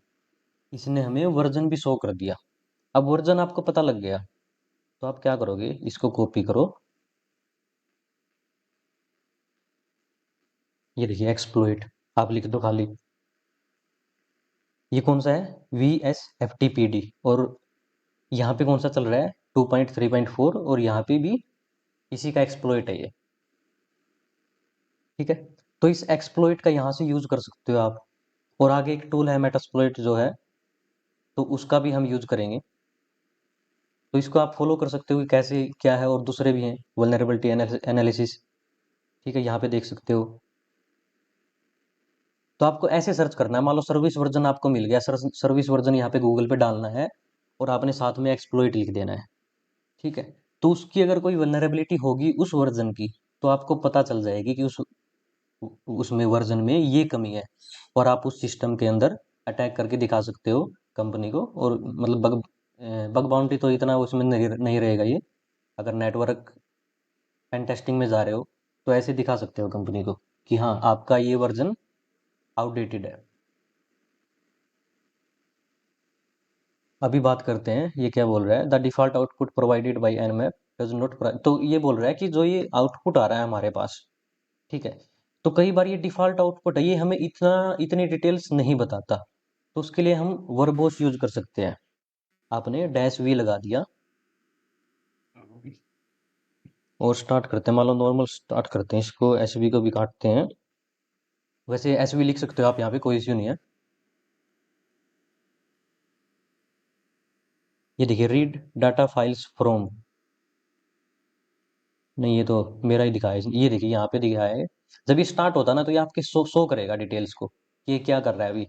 इसने हमें वर्जन भी शो कर दिया। अब वर्जन आपको पता लग गया तो आप क्या करोगे, इसको कॉपी करो, ये देखिए एक्सप्लोइट आप लिख दो खाली। ये कौन सा है, VSFTPD, और यहाँ पे कौन सा चल रहा है 2.3.4, और यहाँ पे भी इसी का एक्सप्लोइट है ये, ठीक है। तो इस एक्सप्लोइट का यहाँ से यूज कर सकते हो आप। और आगे एक टूल है मेटास्प्लोइट जो है, तो उसका भी हम यूज करेंगे। तो इसको आप फॉलो कर सकते हो कि कैसे क्या है, और दूसरे भी हैं वल्नरेबिलिटी एनालिसिस, ठीक है, यहाँ पे देख सकते हो। तो आपको ऐसे सर्च करना है, मान लो सर्विस वर्जन आपको मिल गया, सर्विस वर्जन यहाँ पे गूगल पे डालना है, और आपने साथ में एक्सप्लोइट लिख देना है, ठीक है। तो उसकी अगर कोई वल्नरेबिलिटी होगी उस वर्जन की, तो आपको पता चल जाएगी कि उसमें वर्जन में ये कमी है, और आप उस सिस्टम के अंदर अटैक करके दिखा सकते हो कंपनी को। और मतलब बग बाउंटी तो इतना उसमें नहीं रहेगा ये। अगर नेटवर्क पेन टेस्टिंग में जा रहे हो तो ऐसे दिखा सकते हो कंपनी को कि हाँ आपका ये वर्जन आउटडेटेड है। अभी बात करते हैं ये क्या बोल रहा है, the default output provided by Nmap does not. तो ये बोल रहा है कि जो ये आउटपुट आ रहा है हमारे पास, ठीक है, तो कई बार ये डिफॉल्ट आउटपुट है, ये हमें इतनी डिटेल्स नहीं बताता। तो उसके लिए हम वर्बोस यूज कर सकते हैं। आपने -v लगा दिया और स्टार्ट करते हैं, मान लो नॉर्मल स्टार्ट करते हैं, इसको SV को भी काटते हैं। वैसे SV लिख सकते हो आप, यहाँ पे कोई इश्यू नहीं है। ये देखिए रीड डाटा फाइल्स फ्रॉम, नहीं ये तो मेरा ही दिखाया है, ये देखिए यहाँ पे दिखाया है। जब ये स्टार्ट होता है ना तो ये आपके शो करेगा डिटेल्स को कि ये क्या कर रहा है अभी।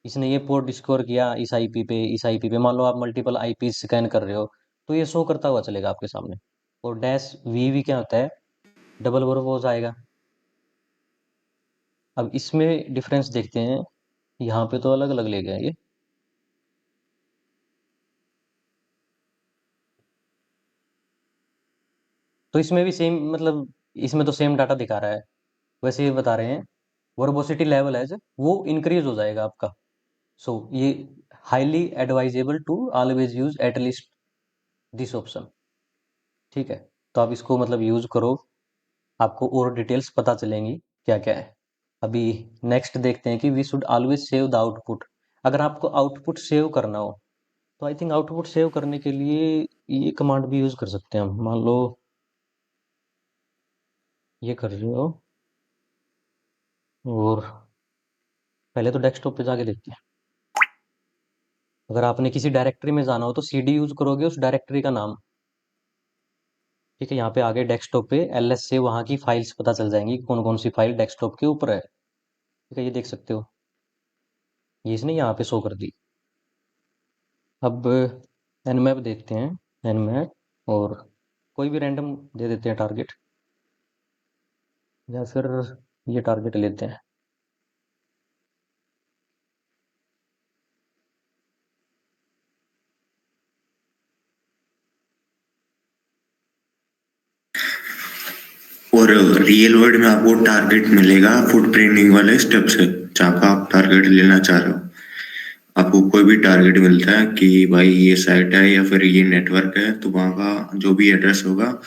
इसने ये पोर्ट डिस्कवर किया इस IP पे, मान लो आप मल्टीपल IP स्कैन कर रहे हो, तो ये शो करता हुआ चलेगा आपके सामने। और -v क्या होता है, डबल वर्बोस आएगा। अब इसमें डिफरेंस देखते हैं, यहाँ पे तो अलग अलग ले गए ये। तो इसमें भी सेम, मतलब इसमें तो सेम डाटा दिखा रहा है। वैसे ये बता रहे हैं वर्बोसिटी लेवल है जो वो इंक्रीज हो जाएगा आपका। सो ये highly advisable to always use at least this option, ठीक है। तो आप इसको मतलब यूज करो, आपको और डिटेल्स पता चलेंगी क्या क्या है। अभी नेक्स्ट देखते हैं कि we should always save the output. अगर आपको आउटपुट सेव करना हो तो आई थिंक आउटपुट सेव करने के लिए ये कमांड भी यूज कर सकते हैं हम। मान लो ये कर रहे हो, और पहले तो डेस्कटॉप पे जाके देखते हैं। अगर आपने किसी डायरेक्टरी में जाना हो तो CD यूज करोगे उस डायरेक्टरी का नाम, ठीक है। यहाँ पे आगे डेस्कटॉप पे LS से वहाँ की फाइल्स पता चल जाएंगी कौन कौन सी फाइल डेस्कटॉप के ऊपर है, ठीक है, ये देख सकते हो। ये इसने यहाँ पे शो कर दी। अब nmap देखते हैं, nmap, और कोई भी रैंडम दे देते हैं टारगेट, या फिर ये टारगेट लेते हैं। और रियल वर्ल्ड में आपको टारगेट मिलेगा फुट प्रिंटिंग वाले स्टेप से, जहाँ का आप टारगेट लेना चाह रहे हो। आपको कोई भी टारगेट मिलता है कि भाई ये साइट है या फिर ये नेटवर्क है, तो वहाँ का जो भी एड्रेस होगा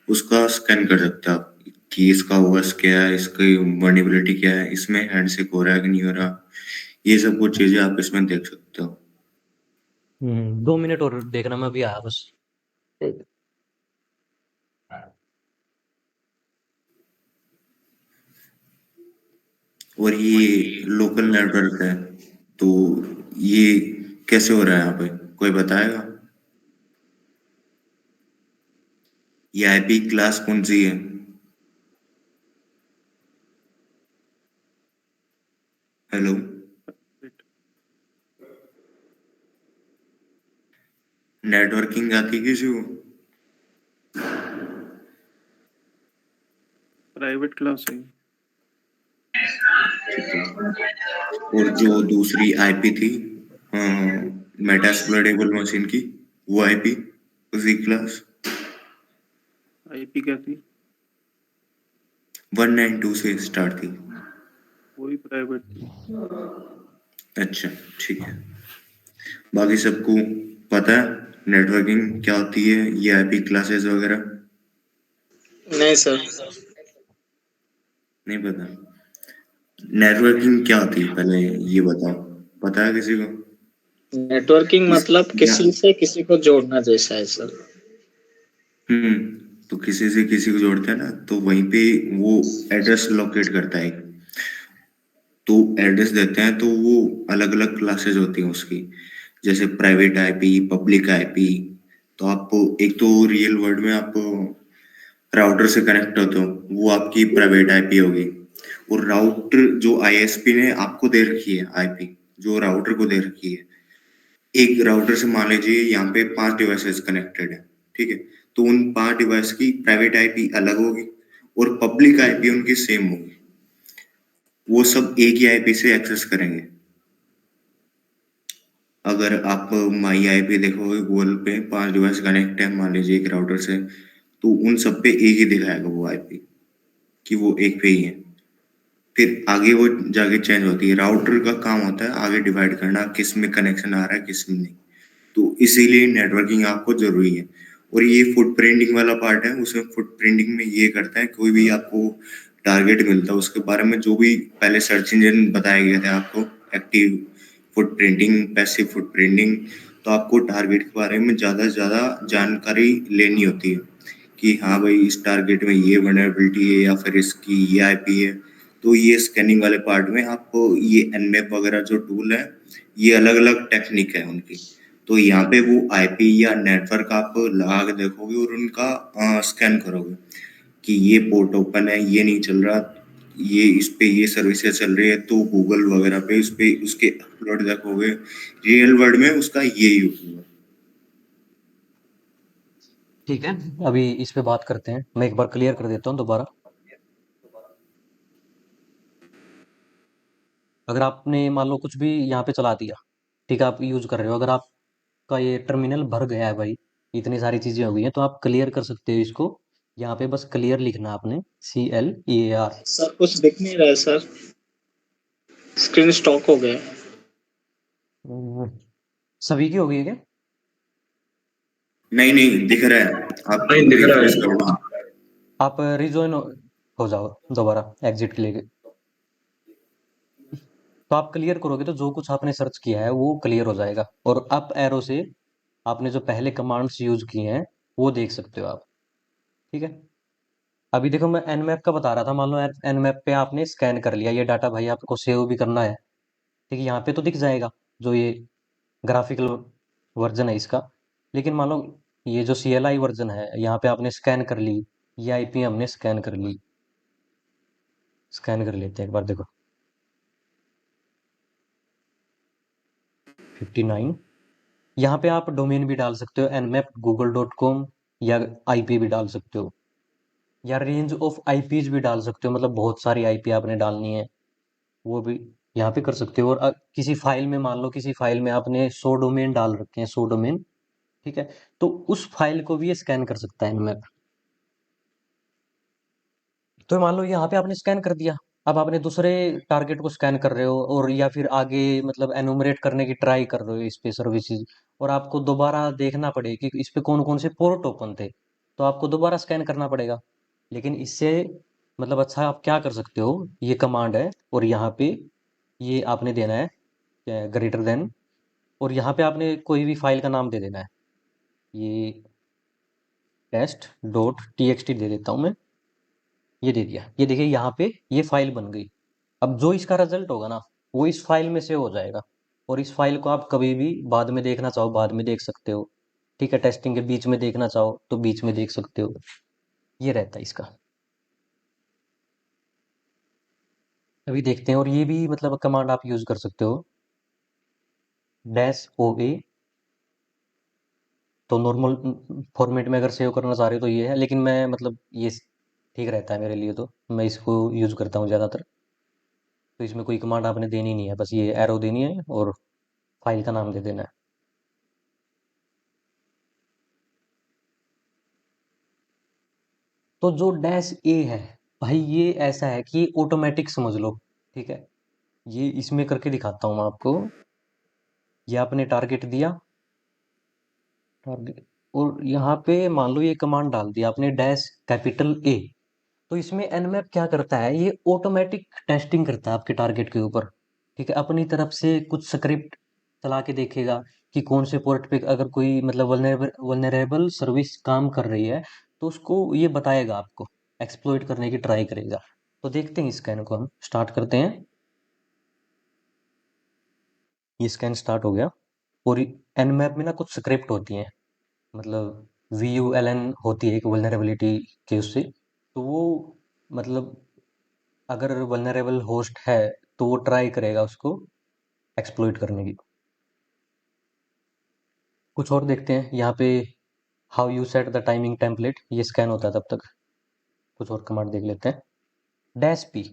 उसका स्कैन कर सकते हो आप कि इसका ओएस क्या है, इसकी वर्नेबिलिटी क्या है, इसमें हैंडशेक हो रहा है कि नहीं हो रहा। ये सब कुछ चीजें आप इसमें देख सकते हो। 2 मिनट और देखना, मैं अभी आया बस। और ये लोकल नेटवर्क है, तो ये कैसे हो रहा है यहाँ पे, कोई बताएगा? ये आईपी क्लास कौन सी है? हेलो, नेटवर्किंग आती है किसी को? प्राइवेट क्लास है। ठीक है। और जो दूसरी आईपी थी मेटास्प्लोरेबल मशीन की, वो आईपी उसी क्लास IP क्या थी? 192 से स्टार्ट थी। वही प्राइवेट थी। अच्छा, ठीक है। बाकी सबको पता है नेटवर्किंग क्या होती है, ये आईपी क्लासेस वगैरह? नहीं सर। नहीं पता? नेटवर्किंग क्या होती है पहले ये बताओ, पता है किसी को? नेटवर्किंग इस मतलब या किसी से किसी को जोड़ना जैसा है सर। हम्म तो किसी से किसी को जोड़ते हैं ना, तो वहीं पे वो एड्रेस लोकेट करता है। तो एड्रेस देते हैं तो वो अलग अलग क्लासेस होती हैं उसकी, जैसे प्राइवेट आईपी, पब्लिक आईपी। तो आप एक तो रियल वर्ल्ड में आप राउटर से कनेक्ट होते हो, वो आपकी प्राइवेट आईपी होगी। और राउटर जो आईएसपी ने आपको दे रखी है, आईपी जो राउटर को दे रखी है, एक राउटर से मान लीजिए यहाँ पे 5 डिवाइसेस कनेक्टेड है, ठीक है? तो उन 5 डिवाइस की प्राइवेट आईपी अलग होगी और पब्लिक आईपी उनकी सेम होगी। वो सब एक ही आईपी से एक्सेस करेंगे। अगर आप माई आईपी देखोगे गूगल पे, 5 डिवाइस कनेक्ट है मान लीजिए एक राउटर से, तो उन सब पे एक ही दिखाएगा वो आईपी, कि वो एक पे ही है। फिर आगे वो जाके चेंज होती है। राउटर का काम होता है आगे डिवाइड करना, किस में कनेक्शन आ रहा है किस में नहीं। तो इसीलिए नेटवर्किंग आपको जरूरी है। और ये फुट प्रिंटिंग वाला पार्ट है, उसमें फुट प्रिंटिंग में ये करता है, कोई भी आपको टारगेट मिलता है उसके बारे में, जो भी पहले सर्च इंजन बताए गए थे आपको, active foot printing, passive foot printing, तो आपको टारगेट के बारे में ज्यादा से ज्यादा जानकारी लेनी होती है कि हाँ भाई इस टारगेट में ये वनरेबिलिटी है या फिर इसकी ये आईपी है। तो ये स्कैनिंग वाले पार्ट में आपको ये एनमैप वगैरह जो टूल है, ये अलग अलग टेक्निक है उनकी। तो यहाँ पे वो आईपी या नेटवर्क आप लगा के देखोगे और उनका स्कैन करोगे कि ये पोर्ट ओपन है, ये नहीं चल रहा, ये इस पे ये सर्विसेज चल रही है, तो गूगल वगैरह पे उस पे उसके अपलोड देखोगे, रियल वर्ल्ड में उसका ये यूज होगा। ठीक है, अभी इस पे बात करते हैं। मैं एक बार क्लियर कर देता हूँ दोबारा। अगर आपने मान लो कुछ भी यहाँ पे चला दिया, ठीक है, आप यूज कर रहे हो, अगर आपका ये टर्मिनल भर गया है भाई, इतनी सारी चीजें हो गई हैं, तो आप क्लियर कर सकते हो इसको। यहाँ पे बस क्लियर लिखना आपने, CLEAR। सर कुछ दिख नहीं रहा है सर, स्क्रीन स्टॉक हो गया है। सभी की हो गई है क्या? नहीं नहीं दिख रहा है, आप नहीं दिख रहा रिफ्रेश है। करो। आप रिजॉइन हो जाओ दोबारा एग्जिट के लिए। तो आप क्लियर करोगे तो जो कुछ आपने सर्च किया है वो क्लियर हो जाएगा, और अप एरो से आपने जो पहले कमांड्स यूज किए हैं वो देख सकते हो आप। ठीक है, अभी देखो मैं nmap का बता रहा था। मान लो nmap पे आपने स्कैन कर लिया, ये डाटा भाई आपको सेव भी करना है, ठीक है, यहाँ पे तो दिख जाएगा जो ये ग्राफिकल वर्जन है इसका। लेकिन मान लो ये जो CLI वर्जन है, यहाँ पे आपने स्कैन कर ली, ये IP हमने स्कैन कर ली। स्कैन कर लेते हैं एक बार, देखो 59। यहाँ पे आप डोमेन भी डाल सकते हो, nmap google.com, या IP भी डाल सकते हो, या रेंज ऑफ IPs भी डाल सकते हो, मतलब बहुत सारी IP आपने डालनी है वो भी यहाँ पे कर सकते हो। और किसी फाइल में, मान लो किसी फाइल में आपने 100 डोमेन डाल रखे हैं, 100 डोमेन, ठीक है, तो उस फाइल को भी ये स्कैन कर सकता है nmap। तो मान लो यहाँ पे आपने स्कैन कर दिया, अब आपने दूसरे टारगेट को स्कैन कर रहे हो, और या फिर आगे मतलब एनुमरेट करने की ट्राई कर रहे हो इस पे सर्विसेज, और आपको दोबारा देखना पड़ेगा कि इस पे कौन कौन से पोर्ट ओपन थे, तो आपको दोबारा स्कैन करना पड़ेगा। लेकिन इससे मतलब अच्छा आप क्या कर सकते हो, ये कमांड है, और यहाँ पे ये आपने देना है ग्रेटर देन, और यहाँ पे आपने कोई भी फाइल का नाम दे देना है। ये test.txt दे देता हूँ मैं, ये दे दिया, ये देखिए यहाँ पे ये फाइल बन गई। अब जो इसका रिजल्ट होगा ना, वो इस फाइल में सेव हो जाएगा, और इस फाइल को आप कभी भी बाद में देखना चाहो बाद में देख सकते हो। ठीक है, टेस्टिंग के बीच में देखना चाहो तो बीच में देख सकते हो, ये रहता है इसका। अभी देखते हैं, और ये भी मतलब कमांड आप यूज कर सकते हो, -OA। तो नॉर्मल फॉर्मेट में अगर सेव करना चाह रहे हो तो ये है, लेकिन मैं मतलब ये ठीक रहता है मेरे लिए, तो मैं इसको यूज करता हूँ ज़्यादातर। तो इसमें कोई कमांड आपने देनी नहीं है, बस ये एरो देनी है और फाइल का नाम दे देना है। तो जो -A है भाई, ये ऐसा है कि ऑटोमेटिक समझ लो, ठीक है, ये इसमें करके दिखाता हूँ मैं आपको। ये आपने टारगेट दिया, टारगेट, और यहाँ पे मान लो ये कमांड डाल दिया आपने डैश कैपिटल ए। तो इसमें एनमैप क्या करता है, ये ऑटोमेटिक टेस्टिंग करता है आपके टारगेट के ऊपर। ठीक है, अपनी तरफ से कुछ स्क्रिप्ट चला के देखेगा कि कौन से पोर्ट पे अगर कोई मतलब वल्नरेबल सर्विस काम कर रही है, तो उसको ये बताएगा, आपको एक्सप्लॉइट करने की ट्राई करेगा। तो देखते हैं, स्कैन को हम स्टार्ट करते हैं। ये स्कैन स्टार्ट हो गया, और एनमैप में ना कुछ स्क्रिप्ट होती हैं, मतलब VULN होती है एक वल्नरेबिलिटी के उससे। तो वो मतलब अगर वल्नरेबल होस्ट है तो वो ट्राई करेगा उसको एक्सप्लॉइट करने की। कुछ और देखते हैं यहाँ पे, how you set the timing template, ये स्कैन होता है तब तक। कुछ और कमांड देख लेते हैं। Dash P.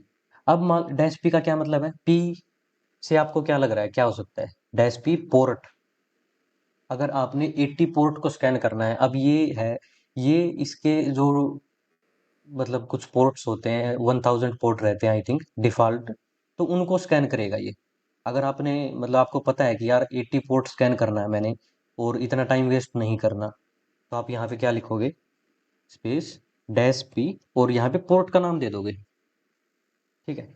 अब मान डैश पी का क्या मतलब है, पी से आपको क्या लग रहा है क्या हो सकता है, डैश पी पोर्ट। अगर आपने 80 पोर्ट को स्कैन करना है, अब ये है, ये इसके जो मतलब कुछ पोर्ट्स होते हैं, 1000 पोर्ट रहते हैं आई थिंक डिफॉल्ट, तो उनको स्कैन करेगा ये। अगर आपने मतलब आपको पता है कि यार 80 पोर्ट स्कैन करना है मैंने, और इतना टाइम वेस्ट नहीं करना, तो आप यहाँ पे क्या लिखोगे, स्पेस डैश पी, और यहाँ पे पोर्ट का नाम दे दोगे। ठीक है,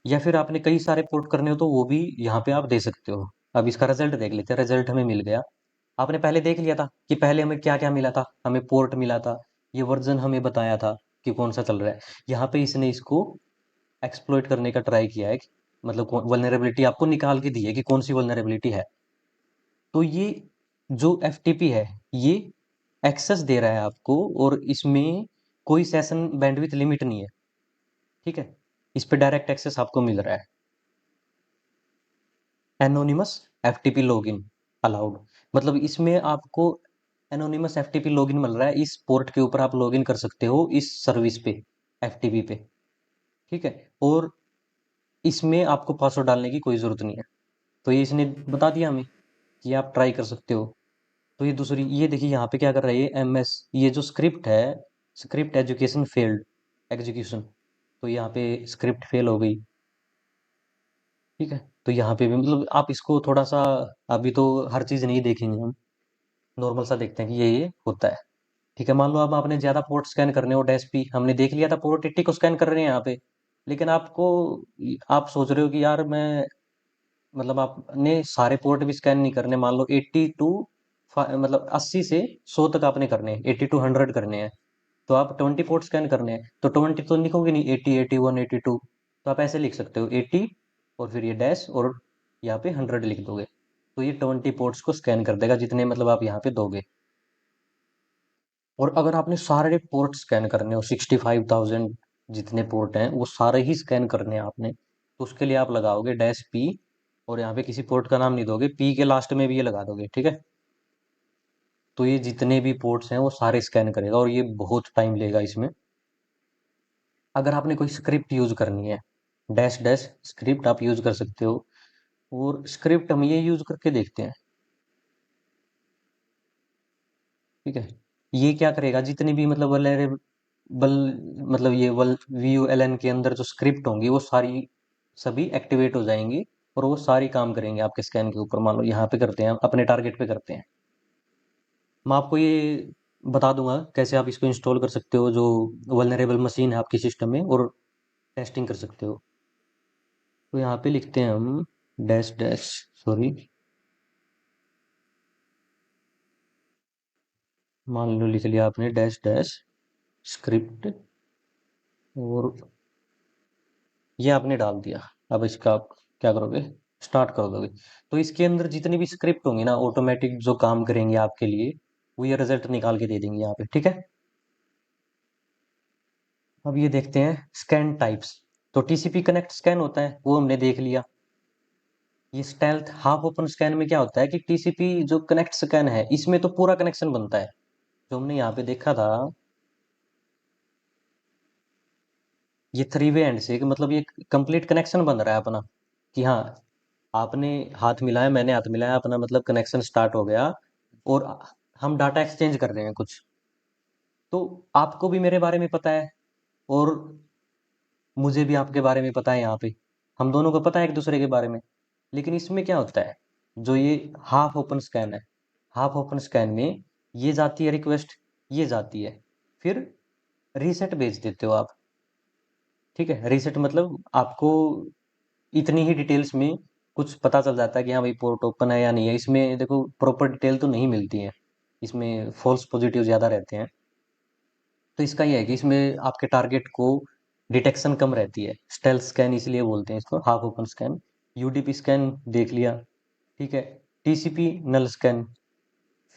या फिर आपने कई सारे पोर्ट करने हो तो वो भी यहाँ पे आप दे सकते हो। अब इसका रिजल्ट देख लेते हैं, रिजल्ट हमें मिल गया। आपने पहले देख लिया था कि पहले हमें क्या क्या मिला था, हमें पोर्ट मिला था, ये वर्जन हमें बताया था कि कौन सा चल रहा है। यहाँ पे इसने इसको एक्सप्लॉइट करने का ट्राई किया है, मतलब वल्नरेबिलिटी आपको निकाल के दी है कि कौन सी वल्नरेबिलिटी है। तो ये जो FTP है, ये एक्सेस दे रहा है आपको, और इसमें कोई सेशन बैंडविड्थ लिमिट नहीं है। ठीक है, इस पे डायरेक्ट एक्सेस आपको मिल रहा है। एनोनिमस FTP लॉगिन अलाउड, मतलब इसमें आपको एनोनिमस FTP लॉगिन मिल रहा है, इस पोर्ट के ऊपर आप लॉगिन कर सकते हो इस सर्विस पे, FTP पे। ठीक है, और इसमें आपको पासवर्ड डालने की कोई ज़रूरत नहीं है। तो ये इसने बता दिया हमें कि आप ट्राई कर सकते हो। तो ये दूसरी, ये देखिए यहाँ पे क्या कर रहा है, ये MS, ये जो स्क्रिप्ट है, स्क्रिप्ट एजुकेशन फेल्ड एग्जीक्यूशन, तो यहाँ पे स्क्रिप्ट फेल हो गई। ठीक है, तो यहाँ पे भी मतलब आप इसको थोड़ा सा, अभी तो हर चीज़ नहीं देखेंगे हम, नॉर्मल सा देखते हैं कि ये होता है। ठीक है, मान लो अब आपने ज़्यादा पोर्ट स्कैन करने हो, डैश पी हमने देख लिया था, पोर्ट 80 को स्कैन कर रहे हैं यहाँ पे, लेकिन आपको, आप सोच रहे हो कि यार मैं, मतलब आपने सारे पोर्ट भी स्कैन नहीं करने, मान लो 80 टू मतलब 80 से 100 तक आपने करने हैं, 80 टू 100 करने हैं, तो आप 20 पोर्ट स्कैन करने हैं, तो 20 तो लिखोगे नहीं, 80, 81, 82, तो आप ऐसे लिख सकते हो 80, और फिर ये डैश, और यहाँ पे 100 लिख दोगे, तो ये 20 पोर्ट्स को स्कैन कर देगा, जितने मतलब आप यहाँ पे दोगे। और अगर आपने सारे पोर्ट स्कैन करने हो, 65,000 जितने पोर्ट हैं वो सारे ही स्कैन करने हैं आपने, तो उसके लिए आप लगाओगे डैश पी, और यहाँ पे किसी पोर्ट का नाम नहीं दोगे, पी के लास्ट में भी ये लगा दोगे। ठीक है, तो ये जितने भी पोर्ट्स हैं वो सारे स्कैन करेगा, और ये बहुत टाइम लेगा इसमें। अगर आपने कोई स्क्रिप्ट यूज करनी है, डैश डैश स्क्रिप्ट आप यूज कर सकते हो, और स्क्रिप्ट हम ये यूज करके देखते हैं। ठीक है, ये क्या करेगा, जितनी भी मतलब वल्नरेबल, मतलब ये VULN के अंदर जो स्क्रिप्ट होंगी वो सारी सभी एक्टिवेट हो जाएंगी, और वो सारी काम करेंगे आपके स्कैन के ऊपर। मान लो यहाँ पे करते हैं, अपने टारगेट पे करते हैं, मैं आपको ये बता दूंगा कैसे आप इसको इंस्टॉल कर सकते हो, जो वल्नरेबल मशीन है आपके सिस्टम में, और टेस्टिंग कर सकते हो। तो यहाँ पे लिखते हैं हम डैश डैश, सॉरी, मान लो लिख लिया आपने डैश डैश स्क्रिप्ट, और ये आपने डाल दिया। अब इसका आप क्या करोगे, स्टार्ट कर दोगे, तो इसके अंदर जितनी भी स्क्रिप्ट होंगी ना, ऑटोमेटिक जो काम करेंगे आपके लिए, वो ये रिजल्ट निकाल के दे देंगे यहाँ पे। ठीक है, अब ये देखते हैं स्कैन टाइप्स। तो TCP कनेक्ट स्कैन होता है, वो हमने देख लिया। ये स्टेल्थ हाफ ओपन स्कैन में क्या होता है कि TCP जो कनेक्ट स्कैन है, इसमें तो पूरा कनेक्शन बनता है, जो हमने यहाँ पे देखा था, ये 3 वे एंड से, मतलब ये कंप्लीट कनेक्शन बन रहा है अपना, कि हाँ आपने हाथ मिलाया, मैंने हाथ मिलाया, अपना मतलब कनेक्शन स्टार्ट हो गया, और हम डाटा एक्सचेंज कर रहे हैं कुछ। तो आपको भी मेरे बारे में पता है, और मुझे भी आपके बारे में पता है, यहाँ पे हम दोनों को पता है एक दूसरे के बारे में। लेकिन इसमें क्या होता है, जो ये हाफ ओपन स्कैन है, हाफ ओपन स्कैन में ये जाती है रिक्वेस्ट, ये जाती है, फिर रीसेट भेज देते हो आप। ठीक है, रीसेट मतलब आपको इतनी ही डिटेल्स में कुछ पता चल जाता है कि हाँ भाई पोर्ट ओपन है या नहीं है। इसमें देखो प्रॉपर डिटेल तो नहीं मिलती है, इसमें फॉल्स पॉजिटिव ज़्यादा रहते हैं। तो इसका ये है कि इसमें आपके टारगेट को डिटेक्शन कम रहती है। स्टेल्थ स्कैन इसलिए बोलते हैं इसको, half open scan. UDP scan देख लिया, ठीक है। टीसीपी नल स्कैन,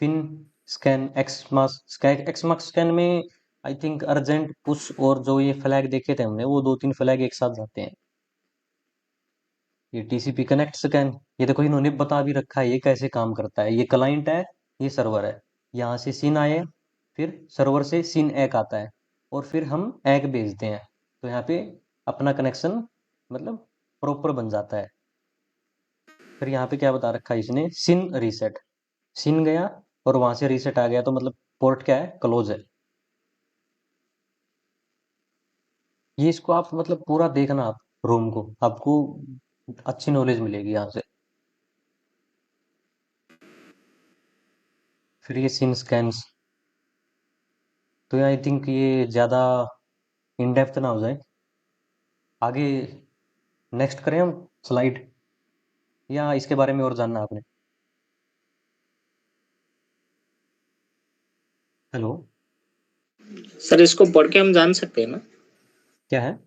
फिन स्कैन, एक्समार्क स्कैन में आई थिंक अर्जेंट पुश और जो ये फ्लैग देखे थे हमने, वो 2-3 फ्लैग एक साथ जाते हैं। ये टीसीपी कनेक्ट स्कैन, ये देखो इन्होंने बता भी रखा है ये कैसे काम करता है। ये क्लाइंट है, ये सर्वर है। यहाँ से सिन आए, फिर सर्वर से सिन एक आता है और फिर हम एक भेजते हैं। तो यहाँ पे अपना कनेक्शन मतलब प्रॉपर बन जाता है। फिर यहाँ पे क्या बता रखा है इसने, सिन रीसेट। सिन गया और वहां से रीसेट आ गया, तो मतलब पोर्ट क्या है, क्लोज है। ये इसको आप मतलब पूरा देखना, आप रूम को, आपको अच्छी नॉलेज मिलेगी यहाँ से। फिर ये सिन स्कैन्स, तो आई थिंक ये ज़्यादा इन डेप्थ ना हो जाए। आगे नेक्स्ट करें हम स्लाइड, या इसके बारे में और जानना आपने? हेलो, सर इसको पढ़ के हम जान सकते हैं ना? क्या है?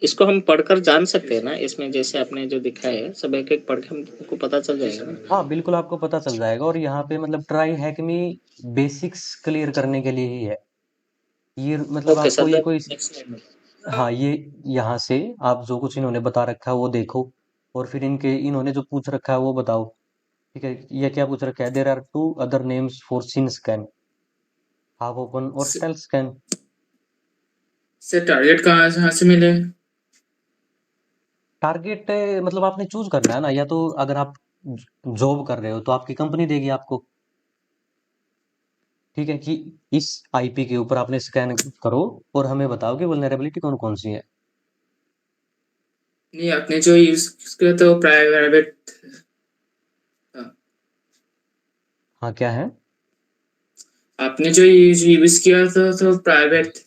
इसको हम पढ़कर जान सकते हैं ना? इसमें जैसे आपने जो दिखाया है सब एक एक पढ़ के हमको पता चल जाएगा ना? हाँ बिल्कुल, आपको पता चल जाएगा। और यहाँ पे मतलब ट्राई हैक में बेसिक्स क्लियर करने के लिए ही है ये, मतलब ओके आपको सर, ये कोई, नेक्स्ट स्लाइड में। हाँ ये यहाँ से आप जो कुछ इन्होंने बता रखा है वो देखो, और फिर इनके इन्होंने जो पूछ रखा है वो बताओ। ठीक है, ये क्या पूछ रखा है, there are 2 other names for SYN scan, half open और स्टेल्थ स्कैन। सर टारगेट कहाँ से मिले? टारगेट मतलब आपने चूज करना है ना, या तो अगर आप जॉब कर रहे हो तो आपकी कंपनी देगी आपको। ठीक है, कि इस आईपी के ऊपर आपने स्कैन करो और हमें बताओ कि वल्नरेबिलिटी कौन कौन सी है। नहीं, आपने जो यूज किया तो प्राइवेट था। हाँ क्या है? आपने जो यूज किया था तो प्राइवेट।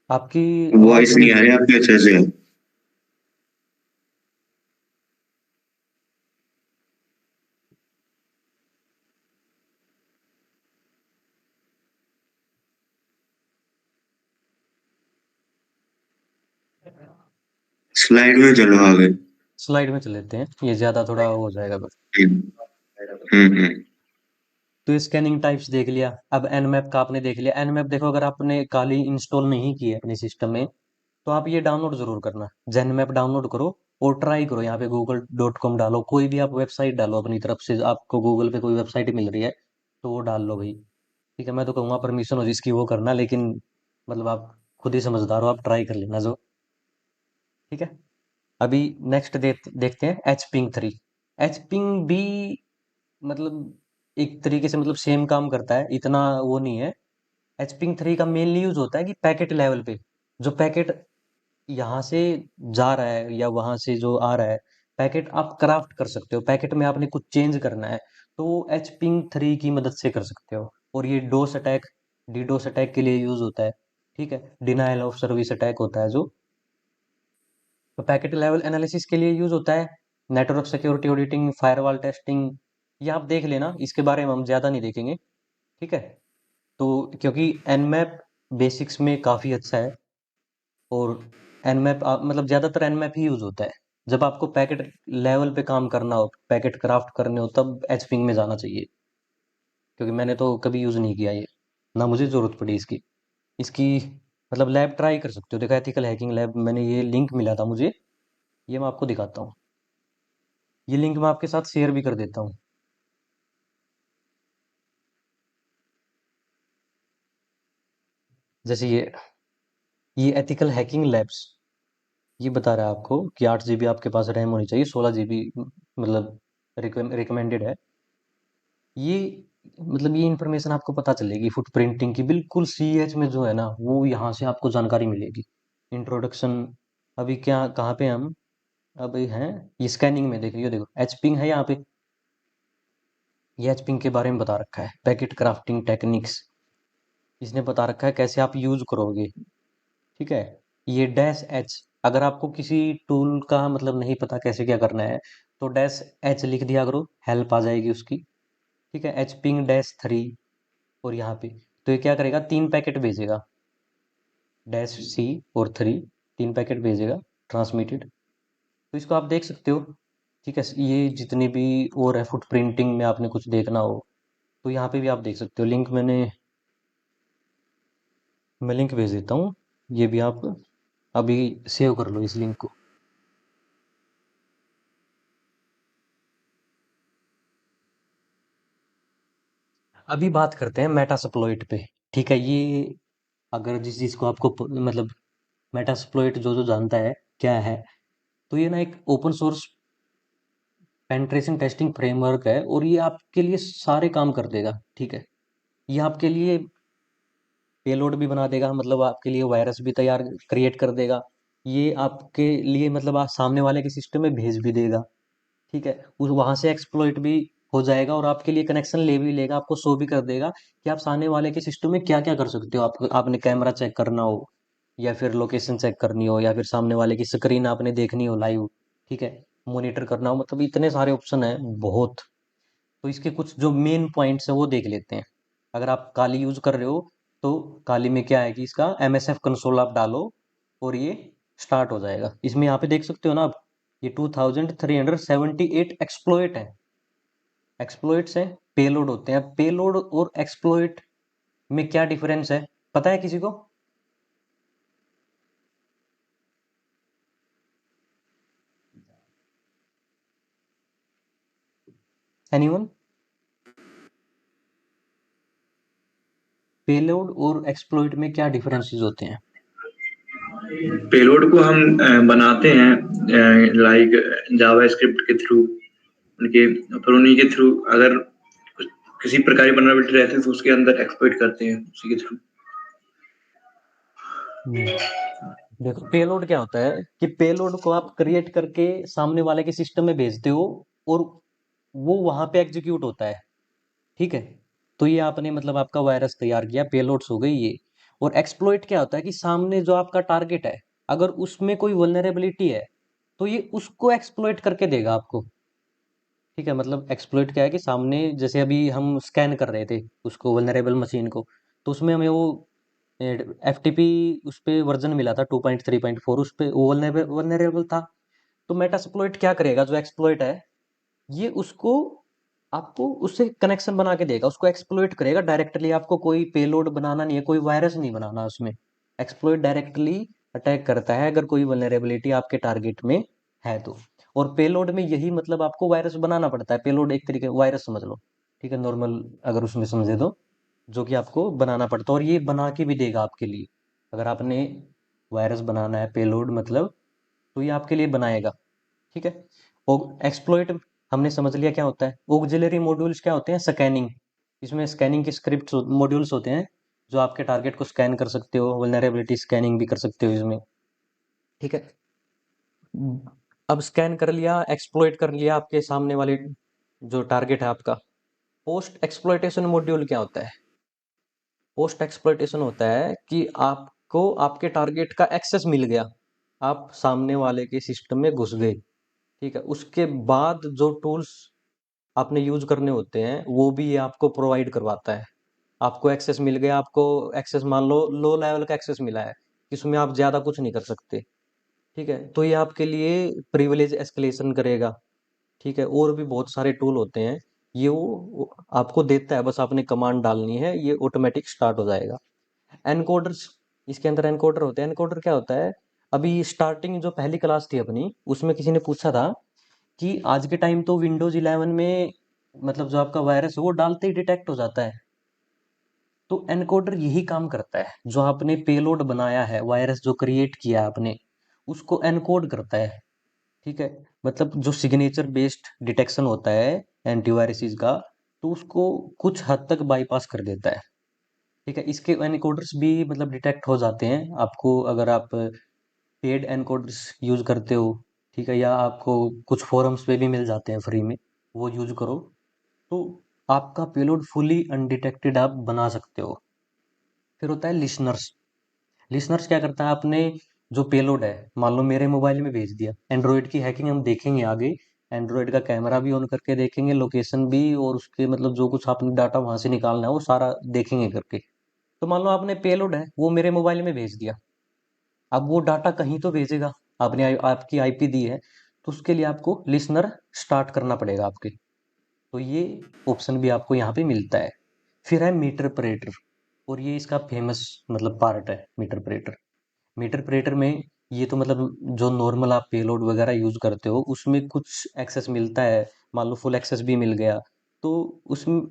आपकी आवाज वॉइस थोड़ी, नहीं आ रही आपके अच्छे से। स्लाइड में चलो आगे। स्लाइड में चल लेते हैं, ये ज्यादा थोड़ा हो जाएगा बस। हम्म। तो ये स्कैनिंग टाइप्स देख लिया। अब एनमैप का आपने देख लिया। एनमैप देखो, अगर आपने काली इंस्टॉल नहीं की है अपने सिस्टम में, तो आप ये डाउनलोड जरूर करना। जेनमैप डाउनलोड करो और ट्राई करो। यहाँ पे google.com डालो, कोई भी आप वेबसाइट डालो अपनी तरफ से, आपको गूगल पे कोई वेबसाइट मिल रही है तो वो डाल लो भाई। ठीक है, मैं तो कहूँगा परमिशन हो जिसकी वो करना, लेकिन मतलब आप खुद ही समझदार हो, आप ट्राई कर लेना जो। ठीक है, अभी नेक्स्ट देखते हैं एचपिंग 3। एचपिंग भी मतलब एक तरीके से मतलब सेम काम करता है, इतना वो नहीं है। एचपिंग 3 का मेनली यूज होता है कि पैकेट लेवल पे जो पैकेट यहाँ से जा रहा है या वहां से जो आ रहा है, पैकेट आप क्राफ्ट कर सकते हो। पैकेट में आपने कुछ चेंज करना है तो वो एचपिंग 3 की मदद से कर सकते हो। और ये डोस अटैक, डीडोस अटैक के लिए यूज होता है। ठीक है, डिनायल ऑफ सर्विस अटैक होता है जो, तो पैकेट लेवल एनालिसिस के लिए यूज होता है। Network security auditing, firewall testing, ये आप देख लेना, इसके बारे में हम ज़्यादा नहीं देखेंगे। ठीक है, तो क्योंकि एनमैप बेसिक्स में काफ़ी अच्छा है, और एनमैप मतलब ज़्यादातर एनमैप ही यूज होता है। जब आपको पैकेट लेवल पे काम करना हो, पैकेट क्राफ्ट करने हो, तब एचपिंग में जाना चाहिए। क्योंकि मैंने तो कभी यूज़ नहीं किया ये, ना मुझे ज़रूरत पड़ी इसकी। इसकी मतलब लैब ट्राई कर सकते हो, देखो एथिकल हैकिंग लैब, मैंने ये लिंक मिला था मुझे, ये मैं आपको दिखाता हूँ। ये लिंक मैं आपके साथ शेयर भी कर देता हूँ। जैसे ये एथिकल हैकिंग लैब्स, ये बता रहा है आपको कि 8 GB आपके पास रैम होनी चाहिए, 16 GB मतलब रिकमेंडेड है। ये मतलब ये इन्फॉर्मेशन आपको पता चलेगी फुट प्रिंटिंग की, बिल्कुल CH में जो है ना, वो यहाँ से आपको जानकारी मिलेगी। इंट्रोडक्शन, अभी क्या कहाँ पे हैं हम, अब ये है, ये स्कैनिंग में देखिए, देखो एचपिंग है यहाँ पे, ये एचपिंग के बारे में बता रखा है, पैकेट क्राफ्टिंग टेक्निक्स इसने बता रखा है कैसे आप यूज करोगे। ठीक है, ये डैश एच, अगर आपको किसी टूल का मतलब नहीं पता कैसे क्या करना है तो डैश एच लिख दिया करो, हेल्प आ जाएगी उसकी। ठीक है, एच पिंग डैश 3, और यहाँ पे तो ये क्या करेगा, 3 पैकेट भेजेगा, डैश सी और 3, 3 पैकेट भेजेगा ट्रांसमिटेड। तो इसको आप देख सकते हो। ठीक है, ये जितने भी और है, फुट प्रिंटिंग में आपने कुछ देखना हो तो यहाँ पे भी आप देख सकते हो। लिंक मैं लिंक भेज देता हूँ, ये भी आप अभी सेव कर लो इस लिंक को। अभी बात करते हैं मेटास्प्लॉइट पे। ठीक है, ये अगर जिस चीज़ को आपको मतलब मेटास्प्लॉइट जो जो जानता है क्या है, तो ये ना एक open source penetration testing framework है, और ये आपके लिए सारे काम कर देगा। ठीक है, ये आपके लिए पेलोड भी बना देगा, मतलब आपके लिए वायरस भी तैयार क्रिएट कर देगा, ये आपके लिए मतलब आप सामने वाले के सिस्टम में भेज भी देगा। ठीक है, उस वहां से एक्सप्लॉइट भी हो जाएगा, और आपके लिए कनेक्शन ले भी लेगा, आपको शो भी कर देगा कि आप सामने वाले के सिस्टम में क्या क्या कर सकते हो। आपने कैमरा चेक करना हो, या फिर लोकेशन चेक करनी हो, या फिर सामने वाले की स्क्रीन आपने देखनी हो लाइव। ठीक है, मॉनिटर करना हो, मतलब इतने सारे ऑप्शन है बहुत। तो इसके कुछ जो मेन पॉइंट्स है वो देख लेते हैं। अगर आप काली यूज कर रहे हो तो काली में क्या है कि इसका MSF कंसोल आप डालो और ये स्टार्ट हो जाएगा। इसमें यहाँ पे देख सकते हो ना आप, ये 2378 एक्सप्लोइट है, एक्सप्लोइट्स हैं, पेलोड होते हैं। पेलोड और एक्सप्लोइट में क्या डिफरेंस है, पता है किसी को? एनीवन? पेलोड और एक्सप्लोइट में क्या डिफरेंसेस होते हैं? पेलोड को हम बनाते हैं लाइक जावास्क्रिप्ट के थ्रू, उनके पर उन्हीं के थ्रू अगर किसी प्रकार की वल्नरेबिलिटी रहती है तो उसके अंदर एक्सप्लॉइट करते हैं उसी के थ्रू। देखो पेलोड क्या होता है कि पेलोड को आप क्रिएट करके सामने वाले के सिस्टम में भेजते हो, और वो वहां पे एग्जीक्यूट होता है। ठीक है, तो ये आपने मतलब आपका वायरस तैयार किया, पेलोड्स हो गई ये। और एक्सप्लॉइट क्या होता है कि सामने जो आपका टारगेट है, अगर उसमें कोई वल्नरेबिलिटी है तो ये उसको एक्सप्लॉइट करके देगा आपको। ठीक है, मतलब एक्सप्लॉइट क्या है कि सामने जैसे अभी हम स्कैन कर रहे थे उसको, वल्नरेबल मशीन को, तो उसमें हमें वो FTP उस पे वर्जन मिला था 2.3.4, उस पे वो वल्नरेबल था। तो मेटास्प्लॉइट क्या करेगा, जो एक्सप्लॉइट है ये उसको आपको उससे कनेक्शन बना के देगा, उसको एक्सप्लॉइट करेगा डायरेक्टली। आपको कोई पेलोड बनाना नहीं है, कोई वायरस नहीं बनाना उसमें। एक्सप्लॉइट डायरेक्टली अटैक करता है अगर कोई वल्नरेबिलिटी आपके टारगेट में है तो। और पेलोड में यही मतलब आपको वायरस बनाना पड़ता है, पेलोड एक तरीके वायरस समझ लो। ठीक है, नॉर्मल अगर उसमें समझे तो, जो कि आपको बनाना पड़ता है, और ये बना के भी देगा आपके लिए। अगर आपने वायरस बनाना है पेलोड मतलब, तो ये आपके लिए बनाएगा। ठीक है, और एक्सप्लॉइट हमने समझ लिया क्या होता है। ऑक्सिलरी मॉड्यूल्स क्या होते हैं, स्कैनिंग, इसमें स्कैनिंग के स्क्रिप्ट मॉड्यूल्स होते हैं जो आपके टारगेट को स्कैन कर सकते हो, वल्नरेबिलिटी स्कैनिंग भी कर सकते हो इसमें। ठीक है, अब स्कैन कर लिया, एक्सप्लॉइट कर लिया आपके सामने वाले जो टारगेट है आपका। पोस्ट एक्सप्लॉइटेशन मॉड्यूल क्या होता है? पोस्ट एक्सप्लॉइटेशन होता है कि आपको आपके टारगेट का एक्सेस मिल गया, आप सामने वाले के सिस्टम में घुस गए। ठीक है, उसके बाद जो टूल्स आपने यूज करने होते हैं वो भी ये आपको प्रोवाइड करवाता है। आपको एक्सेस मिल गया, आपको एक्सेस मान लो लो लेवल का एक्सेस मिला है, इसमें आप ज्यादा कुछ नहीं कर सकते। ठीक है, तो ये आपके लिए प्रिविलेज एस्केलेशन करेगा। ठीक है, और भी बहुत सारे टूल होते हैं, ये वो आपको देता है, बस आपने कमांड डालनी है, ये ऑटोमेटिक स्टार्ट हो जाएगा। एनकोडर्स, इसके अंदर एनकोडर होते हैं। एनकोडर क्या होता है, अभी स्टार्टिंग जो पहली क्लास थी अपनी, उसमें किसी ने पूछा था कि आज के टाइम तो विंडोज 11 में मतलब जो आपका वायरस है वो डालते ही डिटेक्ट हो जाता है। तो एनकोडर यही काम करता है, जो आपने पेलोड बनाया है, वायरस जो क्रिएट किया है आपने, उसको एनकोड करता है। ठीक है, मतलब जो सिग्नेचर बेस्ड डिटेक्शन होता है एंटीवायरसेस का, तो उसको कुछ हद तक बाईपास कर देता है। ठीक है, इसके एनकोडर्स भी मतलब डिटेक्ट हो जाते हैं आपको, अगर आप पेड एनकोडर्स यूज करते हो। ठीक है, या आपको कुछ फोरम्स पे भी मिल जाते हैं फ्री में, वो यूज करो तो आपका पेलोड फुली अनडिटेक्टेड आप बना सकते हो। फिर होता है लिसनर्स। लिसनर्स क्या करता है, आपने जो पेलोड है मान लो मेरे मोबाइल में भेज दिया। एंड्रॉयड की हैकिंग हम देखेंगे आगे, एंड्रॉयड का कैमरा भी ऑन करके देखेंगे, लोकेशन भी, और उसके मतलब जो कुछ आपने डाटा वहां से निकालना है वो सारा देखेंगे करके। तो मान लो आपने पेलोड है वो मेरे मोबाइल में भेज दिया, अब वो डाटा कहीं तो भेजेगा। आपने आपकी आईपी दी है, तो उसके लिए आपको लिसनर स्टार्ट करना पड़ेगा आपके। तो ये ऑप्शन भी आपको यहाँ पे मिलता है। फिर है मीटर परेटर, और ये इसका फेमस मतलब पार्ट है मीटर परेटर। मीटर परेटर में ये तो मतलब जो नॉर्मल आप पेलोड वगैरह यूज करते हो उसमें कुछ एक्सेस मिलता है, मान लो फुल एक्सेस भी मिल गया, तो उसमें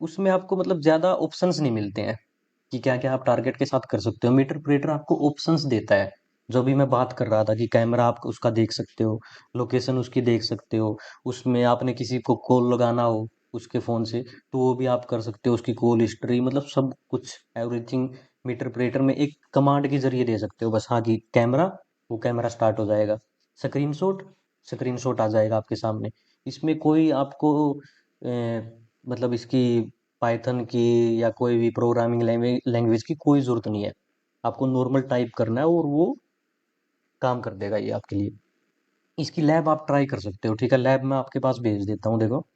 उसमें आपको मतलब ज़्यादा ऑप्शंस नहीं मिलते हैं कि क्या क्या आप टारगेट के साथ कर सकते हो। मीटर ऑपरेटर आपको ऑप्शंस देता है, जो अभी मैं बात कर रहा था कि कैमरा आप उसका देख सकते हो, लोकेशन उसकी देख सकते हो, उसमें आपने किसी को कॉल लगाना हो उसके फ़ोन से तो वो भी आप कर सकते हो, उसकी कॉल हिस्ट्री मतलब सब कुछ एवरीथिंग मीटर ऑपरेटर में एक कमांड के जरिए दे सकते हो। बस हाँ कि कैमरा, वो कैमरा स्टार्ट हो जाएगा। स्क्रीनशॉट, स्क्रीनशॉट आ जाएगा आपके सामने। इसमें कोई आपको मतलब इसकी पाइथन की या कोई भी प्रोग्रामिंग लैंग्वेज की कोई ज़रूरत नहीं है। आपको नॉर्मल टाइप करना है और वो काम कर देगा ये आपके लिए। इसकी लैब आप ट्राई कर सकते हो, ठीक है, लैब मैं आपके पास भेज देता हूँ। देखो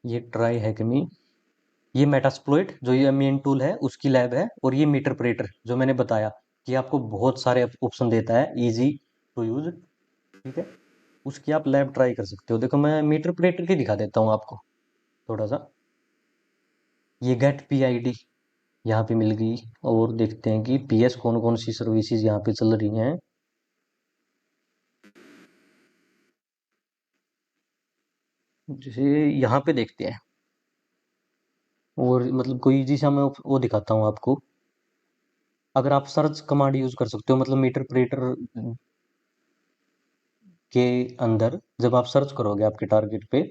ये ट्राई हैकमी, ये मेटास्प्लॉइट जो ये मेन टूल है उसकी लैब है, और ये मीटर ऑपरेटर जो मैंने बताया कि आपको बहुत सारे ऑप्शन देता है, इजी टू यूज, ठीक है, उसकी आप लैब ट्राई कर सकते हो। देखो मैं मीटर ऑपरेटर की दिखा देता हूँ आपको थोड़ा सा। ये गेट पीआईडी यहाँ पे मिल गई, और देखते हैं कि पीएस कौन कौन सी सर्विसेज यहाँ पे चल रही हैं। जैसे यहाँ पे देखते हैं, और मतलब कोई इजी सा मैं वो दिखाता हूँ आपको। अगर आप सर्च कमांड यूज कर सकते हो, मतलब मीटर ऑपरेटर के अंदर जब आप सर्च करोगे आपके टारगेट पे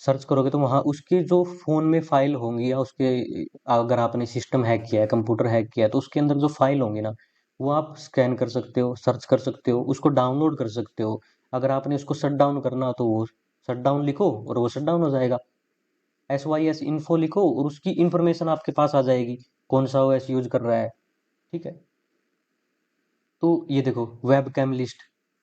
सर्च करोगे तो वहाँ उसके जो फ़ोन में फाइल होंगी, या उसके अगर आपने सिस्टम हैक किया है, कंप्यूटर हैक किया है, तो उसके अंदर जो फाइल होंगी ना वो आप स्कैन कर सकते हो, सर्च कर सकते हो, उसको डाउनलोड कर सकते हो। अगर आपने उसको शट डाउन करना हो तो वो शट डाउन लिखो और वो शट डाउन हो जाएगा। SYS इन्फो लिखो और उसकी इंफॉर्मेशन आपके पास आ जाएगी, कौन सा OS यूज कर रहा है, ठीक है। तो ये देखो web cam list,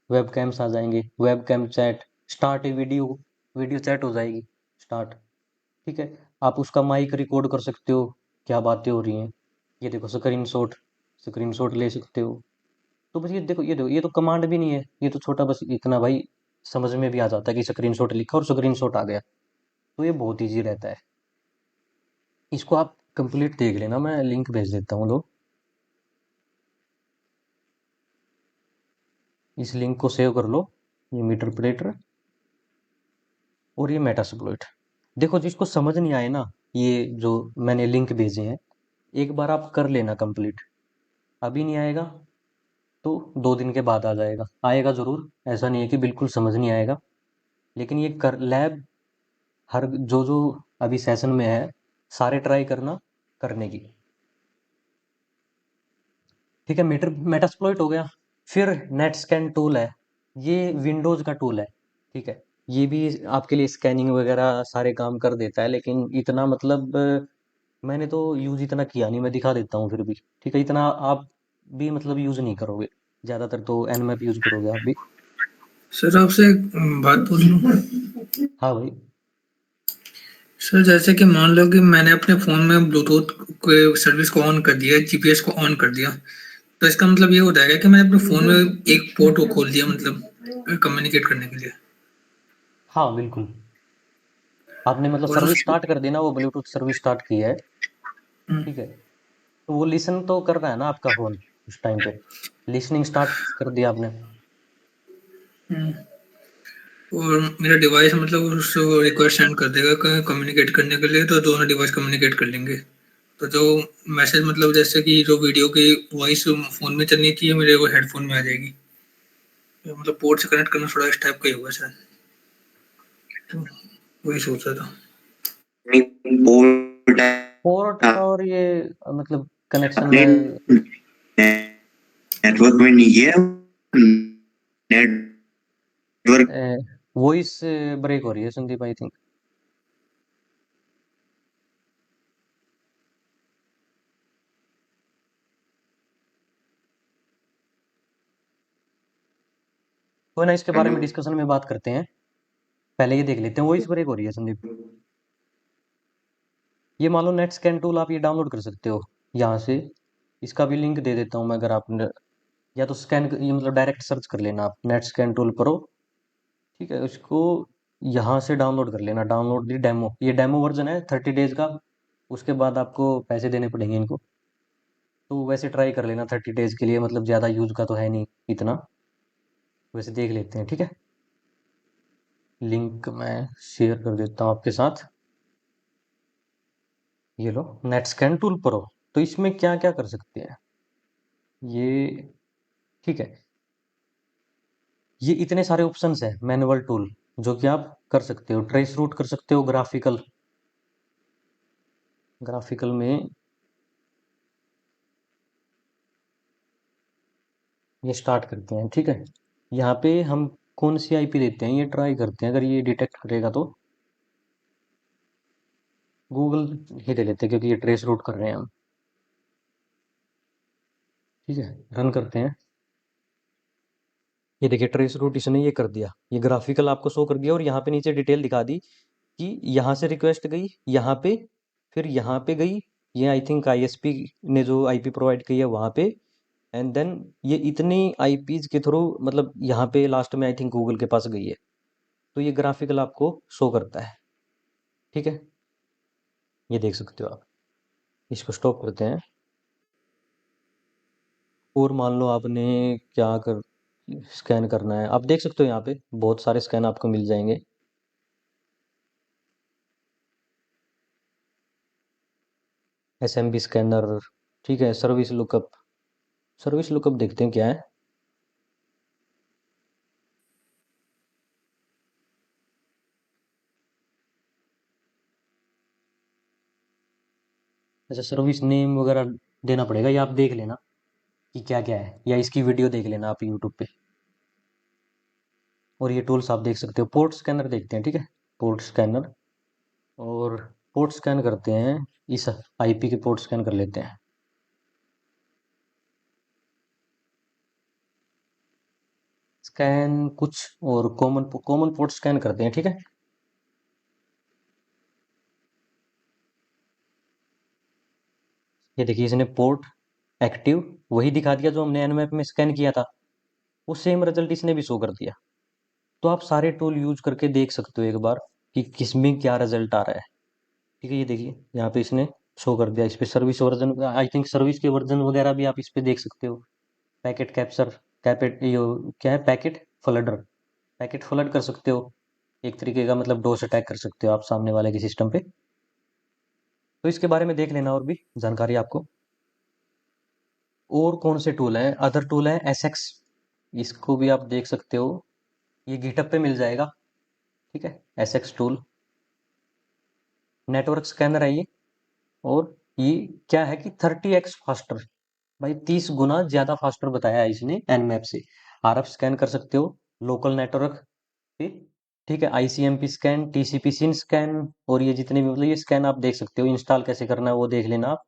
web cams आ जाएंगे, web cam chat, start a video, video chat हो जाएगी स्टार्ट, ठीक है। आप उसका माइक रिकॉर्ड कर सकते हो, क्या बातें हो रही हैं। ये देखो स्क्रीनशॉट, स्क्रीनशॉट ले सकते हो। तो बस ये देखो ये तो कमांड भी नहीं है, ये तो छोटा बस इतना भाई समझ में भी आ जाता है कि स्क्रीनशॉट लिखा और स्क्रीनशॉट आ गया। तो ये बहुत ईजी रहता है। इसको आप कंप्लीट देख लेना, मैं लिंक भेज देता हूँ। लो इस लिंक को सेव कर लो, ये मीटर ऑपरेटर और ये मेटास्प्लॉइट। देखो जिसको समझ नहीं आए ना, ये जो मैंने लिंक भेजे हैं एक बार आप कर लेना कंप्लीट। अभी नहीं आएगा तो 2 दिन के बाद आ जाएगा, आएगा ज़रूर, ऐसा नहीं है कि बिल्कुल समझ नहीं आएगा। लेकिन ये कर लैब हर जो जो अभी सेशन में है सारे ट्राई करना करने की, ठीक है। मीटर मेटास्प्लॉइट हो गया। फिर नेट स्कैन टूल है, ये विंडोज़ का टूल है, ठीक है। ये भी आपके लिए स्कैनिंग वगैरह सारे काम कर देता है, लेकिन इतना मतलब मैंने तो यूज़ इतना किया नहीं, मैं दिखा देता हूँ फिर भी, ठीक है। इतना आप भी मतलब यूज़ नहीं करोगे, ज़्यादातर तो nmap यूज़ करोगे आप भी। सर आपसे एक बात पूछूं? हाँ भाई। सर जैसे कि मान लो कि मैंने अपने फोन में ब्लूटूथ के सर्विस को ऑन कर दिया, जीपीएस को ऑन कर दिया, तो इसका मतलब ये हो जाएगा कि मैंने अपने फोन में एक पोर्ट को खोल दिया, मतलब कम्युनिकेट करने के लिए। हाँ बिल्कुल, आपने मतलब और सर्विस उस स्टार्ट कर दी ना, वो ब्लूटूथ सर्विस स्टार्ट की है, हम्म, ठीक है। तो वो लिसन तो कर रहा है ना आपका फ़ोन, उस टाइम पे लिसनिंग स्टार्ट कर दिया आपने। हम्म, और मेरा डिवाइस मतलब उस रिक्वेस्ट सेंड कर देगा कम्युनिकेट करने के लिए, तो दोनों डिवाइस कम्युनिकेट कर लेंगे। तो जो मैसेज मतलब जैसे कि जो वीडियो की वॉइस फोन में चलनी चाहिए मेरे वो हेडफोन में आ जाएगी, तो मतलब पोर्ट से कनेक्ट करना थोड़ा इस टाइप का ही होगा शायद, तो वही सोच रहा था। पोर्ट और ये मतलब कनेक्शन अपने में नेटवर्क में नहीं है, नेटवर्क वॉइस ब्रेक हो रही है संदीप, आई थिंक। कोई ना, इसके बारे में डिस्कशन में बात करते हैं, पहले ये देख लेते हैं। वॉइस ब्रेक हो रही है संदीप। ये मान लो नेट स्कैन टूल, आप ये डाउनलोड कर सकते हो यहाँ से। इसका भी लिंक दे देता हूँ मैं, अगर आप या तो स्कैन ये मतलब डायरेक्ट सर्च कर लेना आप नेट स्कैन टूल प्रो, ठीक है। उसको यहाँ से डाउनलोड कर लेना, डाउनलोड दी डेमो। ये डेमो वर्जन है 30 डेज का, उसके बाद आपको पैसे देने पड़ेंगे इनको। तो वैसे ट्राई कर लेना 30 डेज के लिए, मतलब ज़्यादा यूज का तो है नहीं इतना। वैसे देख लेते हैं, ठीक है। लिंक मैं शेयर कर देता हूँ आपके साथ। ये लो, नेट स्कैन टूल प्रो। तो इसमें क्या क्या कर सकते हैं ये, ठीक है। ये इतने सारे ऑप्शंस हैं मैनुअल टूल, जो कि आप कर सकते हो। ट्रेस रूट कर सकते हो, ग्राफिकल, ग्राफिकल में ये स्टार्ट करते हैं, ठीक है। यहाँ पे हम कौन सी आईपी देते हैं ये ट्राई करते हैं, अगर ये डिटेक्ट करेगा तो गूगल ही दे लेते हैं, क्योंकि ये ट्रेस रूट कर रहे हैं हम, ठीक है। रन करते हैं। ये देखिए ट्रेस रूट इसने ये कर दिया, ये ग्राफिकल आपको शो कर दिया, और यहाँ पे नीचे डिटेल दिखा दी कि यहाँ से रिक्वेस्ट गई यहाँ पे, फिर यहाँ पे गई, ये आई थिंक आईएसपी ने जो आईपी प्रोवाइड की है वहाँ पे, एंड देन ये इतनी आईपीज के थ्रू, मतलब यहाँ पे लास्ट में आई थिंक गूगल के पास गई है। तो ये ग्राफिकल आपको शो करता है, ठीक है। ये देख सकते हो आप। इसको स्टॉप करते हैं। और मान लो आपने क्या कर स्कैन करना है, आप देख सकते हो यहाँ पे बहुत सारे स्कैन आपको मिल जाएंगे। एसएमबी स्कैनर, ठीक है। सर्विस लुकअप, सर्विस लुकअप देखते हैं क्या है। अच्छा, सर्विस नेम वगैरह देना पड़ेगा, ये आप देख लेना कि क्या क्या है, या इसकी वीडियो देख लेना आप यूट्यूब पे। और ये टूल्स आप देख सकते हो। पोर्ट स्कैनर देखते हैं, ठीक है। पोर्ट स्कैनर, और पोर्ट स्कैन करते हैं, इस आईपी के पोर्ट स्कैन कर लेते हैं। स्कैन कुछ और कॉमन कॉमन पोर्ट स्कैन करते हैं, ठीक है। ये देखिए इसने पोर्ट एक्टिव वही दिखा दिया जो हमने एनमैप में स्कैन किया था, वो सेम रिजल्ट इसने भी शो कर दिया। तो आप सारे टूल यूज करके देख सकते हो एक बार कि किसमें क्या रिजल्ट आ रहा है, ठीक है। ये देखिए यहाँ पे इसने शो कर दिया। इस पे service version, I think service के वर्जन वगैरह भी आप इस पे देख सकते हो। पैकेट कैप्चर, कैपेट यो क्या है, पैकेट फ्लडर, पैकेट फ्लड कर सकते हो एक तरीके का, मतलब डोस अटैक कर सकते हो आप सामने वाले के सिस्टम पे। तो इसके बारे में देख लेना और भी जानकारी आपको। और कौन से टूल हैं, अदर टूल है एसएक्स, इसको भी आप देख सकते हो, ये गिटहब पे मिल जाएगा, ठीक है। एसएक्स टूल नेटवर्क स्कैनर है ये। और ये क्या है कि 30x फास्टर, भाई 30 गुना ज्यादा फास्टर बताया है इसने एनमैप से। आरएफ स्कैन कर सकते हो लोकल नेटवर्क पे, ठीक है। आईसीएमपी स्कैन, टीसीपी सिन स्कैन, और ये जितने भी मतलब ये स्कैन आप देख सकते हो। इंस्टॉल कैसे करना है वो देख लेना आप,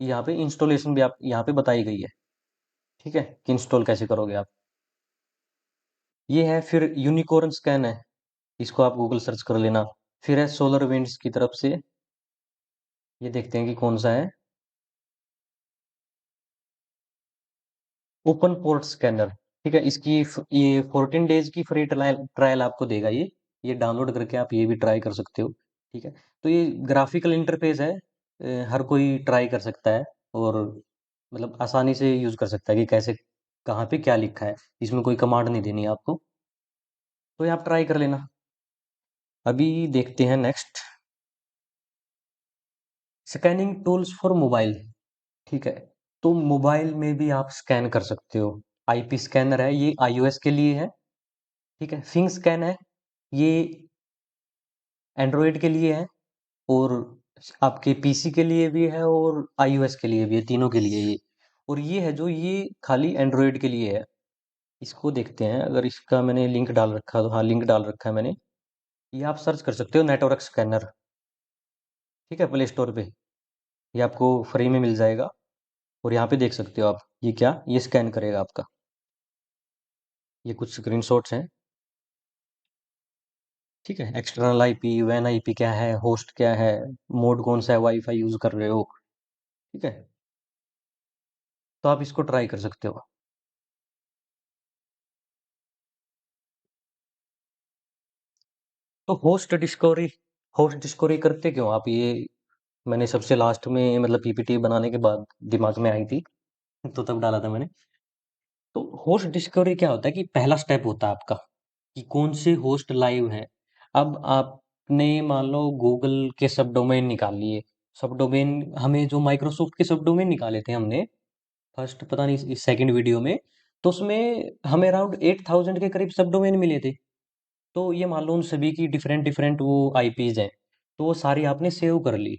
यहाँ पे इंस्टॉलेशन भी आप यहाँ पे बताई गई है, ठीक है, कि इंस्टॉल कैसे करोगे आप। ये है फिर यूनिकॉर्न स्कैन है, इसको आप गूगल सर्च कर लेना। फिर है सोलर विंड्स की तरफ से, ये देखते हैं कि कौन सा है। ओपन पोर्ट स्कैनर, ठीक है। इसकी ये 14 डेज की फ्री ट्रायल आपको देगा ये डाउनलोड करके आप ये भी ट्राई कर सकते हो, ठीक है। तो ये ग्राफिकल इंटरफेस है, हर कोई ट्राई कर सकता है, और मतलब आसानी से यूज कर सकता है कि कैसे कहाँ पे क्या लिखा है। इसमें कोई कमांड नहीं देनी है आपको, तो ये आप ट्राई कर लेना। अभी देखते हैं next, scanning tools for mobile, ठीक है। तो मोबाइल में भी आप स्कैन कर सकते हो। आईपी स्कैनर है, ये आईओएस के लिए है, ठीक है। फिंग स्कैन है, ये एंड्रॉयड के लिए है, और आपके पीसी के लिए भी है, और आईओएस के लिए भी है, तीनों के लिए ये। और ये है जो ये खाली एंड्रॉयड के लिए है, इसको देखते हैं, अगर इसका मैंने लिंक डाल रखा तो हाँ, लिंक डाल रखा है मैंने। ये आप सर्च कर सकते हो नेटवर्क स्कैनर, ठीक है, प्ले स्टोर पे। ये आपको फ्री में मिल जाएगा और यहाँ पे देख सकते हो आप, ये क्या, ये स्कैन करेगा आपका। ये कुछ स्क्रीनशॉट्स हैं, ठीक है। एक्सटर्नल आईपी, वैन आईपी क्या है, होस्ट क्या है, मोड कौन सा है, वाईफाई यूज कर रहे हो, ठीक है। तो आप इसको ट्राई कर सकते हो। तो होस्ट डिस्कवरी करते क्यों आप, ये मैंने सबसे लास्ट में मतलब पीपीटी बनाने के बाद दिमाग में आई थी तो तब डाला था मैंने। तो होस्ट डिस्कवरी क्या होता है कि पहला स्टेप होता है आपका कि कौन से होस्ट लाइव हैं। अब आपने मान लो गूगल के सब डोमेन निकाल लिए, सब डोमेन हमें जो माइक्रोसॉफ्ट के सब डोमेन निकाले थे हमने फर्स्ट, पता नहीं इस सेकंड वीडियो में, तो उसमें हमें अराउंड 8000 के करीब सब डोमेन मिले थे। तो ये मान लो उन सभी की डिफरेंट डिफरेंट वो आईपीज हैं, तो वो सारी आपने सेव कर ली।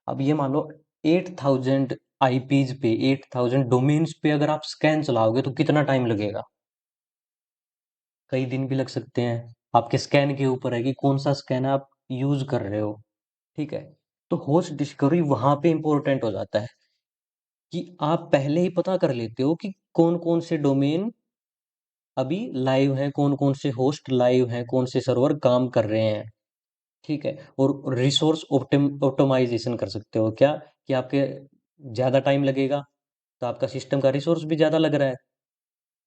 अब ये मान लो 8000 आईपीज पे, 8000 डोमेन्स पे अगर आप स्कैन चलाओगे तो कितना टाइम लगेगा, कई दिन भी लग सकते हैं। आपके स्कैन के ऊपर है कि कौन सा स्कैन आप यूज कर रहे हो, ठीक है। तो होस्ट डिस्कवरी वहां पे इंपॉर्टेंट हो जाता है कि आप पहले ही पता कर लेते हो कि कौन कौन से डोमेन अभी लाइव हैं, कौन कौन से होस्ट लाइव हैं, कौन से सर्वर काम कर रहे हैं, ठीक है। और रिसोर्स ऑप्टिमाइजेशन कर सकते हो क्या, कि आपके ज़्यादा टाइम लगेगा तो आपका सिस्टम का रिसोर्स भी ज़्यादा लग रहा है,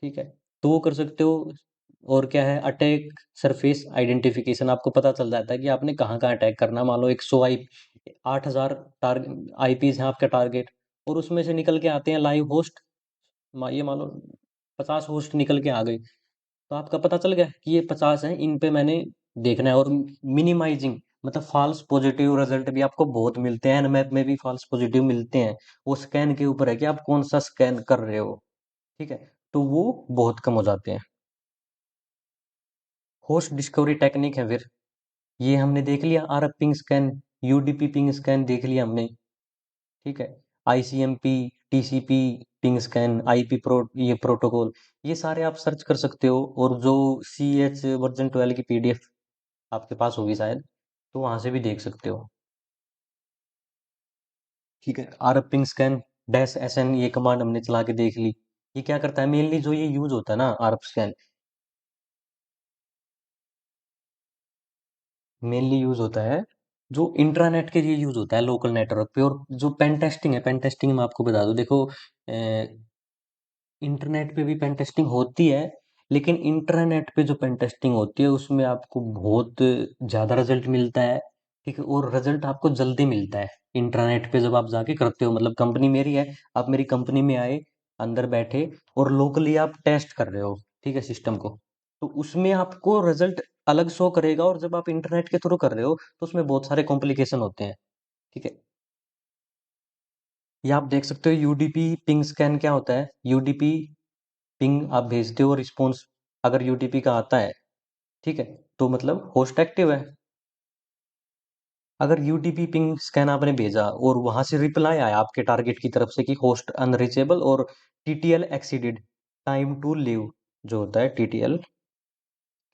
ठीक है, तो वो कर सकते हो। और क्या है, अटैक सरफेस आइडेंटिफिकेशन, आपको पता चल जाता है कि आपने कहाँ कहाँ अटैक करना है। मान लो 8000 टारगेट आईपीज हैं आपके टारगेट, और उसमें से निकल के आते हैं लाइव होस्ट, ये मान लो 50 होस्ट निकल के आ गए, तो आपका पता चल गया कि ये 50 हैं, इन पे मैंने देखना है। और मिनिमाइजिंग मतलब फॉल्स पॉजिटिव रिजल्ट भी आपको बहुत मिलते हैं, मैप में भी फॉल्स पॉजिटिव मिलते हैं। वो स्कैन के ऊपर है कि आप कौन सा स्कैन कर रहे हो, ठीक है, तो वो बहुत कम हो जाते हैं। होस्ट डिस्कवरी टेक्निक है फिर, ये हमने देख लिया, RF ping scan, UDP ping scan देख लिया हमने, ठीक है। ICMP, TCP ping scan, IP ये प्रोटोकॉल, ये सारे आप सर्च कर सकते हो। और जो सी एच वर्जन 12 की पीडीएफ आपके पास होगी शायद, तो वहां से भी देख सकते हो, ठीक है। RF ping scan dash SN, ये कमांड हमने चला के देख ली। ये क्या करता है, मेनली जो ये यूज होता है ना आरएफ स्कैन, मेनली यूज होता है जो इंट्रानेट के लिए यूज होता है, लोकल नेटवर्क पे। और जो पेन टेस्टिंग है, पेन टेस्टिंग मैं आपको बता दूं, देखो इंटरनेट पे भी पेन टेस्टिंग होती है, लेकिन इंटरनेट पे जो पेन टेस्टिंग होती है उसमें आपको बहुत ज़्यादा रिजल्ट मिलता है, ठीक है, और रिजल्ट आपको जल्दी मिलता है इंटरनेट पे जब आप जाके करते हो। मतलब कंपनी मेरी है, आप मेरी कंपनी में आए, अंदर बैठे और लोकली आप टेस्ट कर रहे हो, ठीक है, सिस्टम को, तो उसमें आपको रिजल्ट अलग शो करेगा। और जब आप इंटरनेट के थ्रू कर रहे हो तो उसमें बहुत सारे कॉम्प्लिकेशन होते हैं, ठीक है। ये आप देख सकते हो यूडीपी पिंग स्कैन क्या होता है। यूडीपी पिंग आप भेजते हो, रिस्पॉन्स अगर यूटीपी का आता है, ठीक है, तो मतलब होस्ट एक्टिव है। अगर यूटीपी पिंग स्कैन आपने भेजा और वहां से रिप्लाई आया आपके टारगेट की तरफ से कि होस्ट अनरीचेबल और TTL exceeded, time to live जो होता है, टीटीएल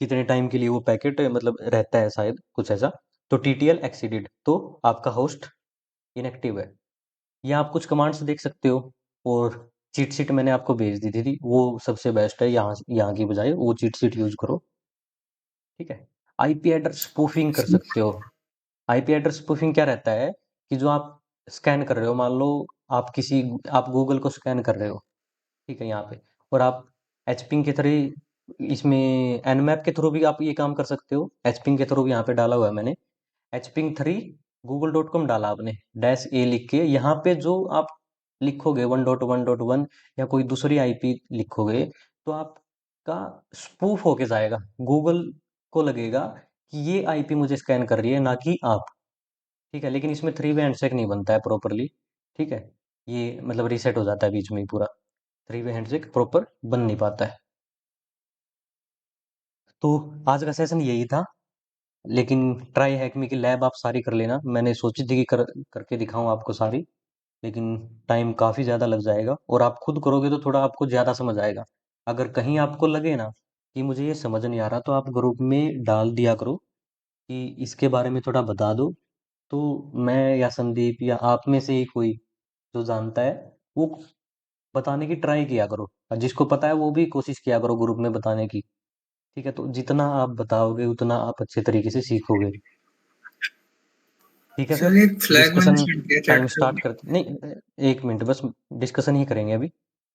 कितने टाइम के लिए वो पैकेट मतलब रहता है शायद कुछ ऐसा, तो टीटीएल एक्सीडेड, तो आपका होस्ट इनएक्टिव है। या आप कुछ कमांड्स देख सकते हो। और चीट शीट मैंने आपको भेज दी थी, वो सबसे बेस्ट है, यहाँ यहाँ की बजाय वो चीट शीट यूज करो, ठीक है। आईपी एड्रेस स्पूफिंग कर सकते हो। आईपी एड्रेस स्पूफिंग क्या रहता है कि जो आप स्कैन कर रहे हो, मान लो आप गूगल को स्कैन कर रहे हो, ठीक है, यहाँ पे, और आप एचपिंग के थ्रू, इसमें एनमैप के थ्रू भी आप ये काम कर सकते हो। एचपिंग के थ्रू भी यहाँ पे डाला हुआ है मैंने, एचपिंग 3 google.com डाला आपने, डैश ए लिख के, यहाँ पे जो आप लिखोगे 1.1.1 या कोई दूसरी आईपी लिखोगे, तो आपका स्पूफ होके जाएगा, गूगल को लगेगा कि ये आईपी मुझे स्कैन कर रही है, ना कि आप, ठीक है। लेकिन इसमें 3 वे हैंडशेक नहीं बनता है प्रॉपरली, ठीक है, ये मतलब रीसेट हो जाता है बीच में ही पूरा, 3 वे हैंडशेक प्रॉपर बन नहीं पाता है। तो आज का सेशन यही था, लेकिन ट्राई हैकमी की लैब आप सारी कर लेना, मैंने सोची थी कि करके दिखाऊं आपको सारी, लेकिन टाइम काफ़ी ज़्यादा लग जाएगा, और आप खुद करोगे तो थोड़ा आपको ज़्यादा समझ आएगा। अगर कहीं आपको लगे ना कि मुझे ये समझ नहीं आ रहा, तो आप ग्रुप में डाल दिया करो कि इसके बारे में थोड़ा बता दो। तो मैं या संदीप या आप में से ही कोई जो जानता है, वो बताने की ट्राई किया करो, और जिसको पता है वो भी कोशिश किया करो ग्रुप में बताने की। ठीक है, तो जितना आप बताओगे उतना आप अच्छे तरीके से सीखोगे। ठीक है सर सर, एक फ्लैग मैंने डिस्कशन सेंड किया टाइम चैट स्टार्ट पे। करते नहीं, 1 मिनट बस, डिस्कशन ही करेंगे अभी।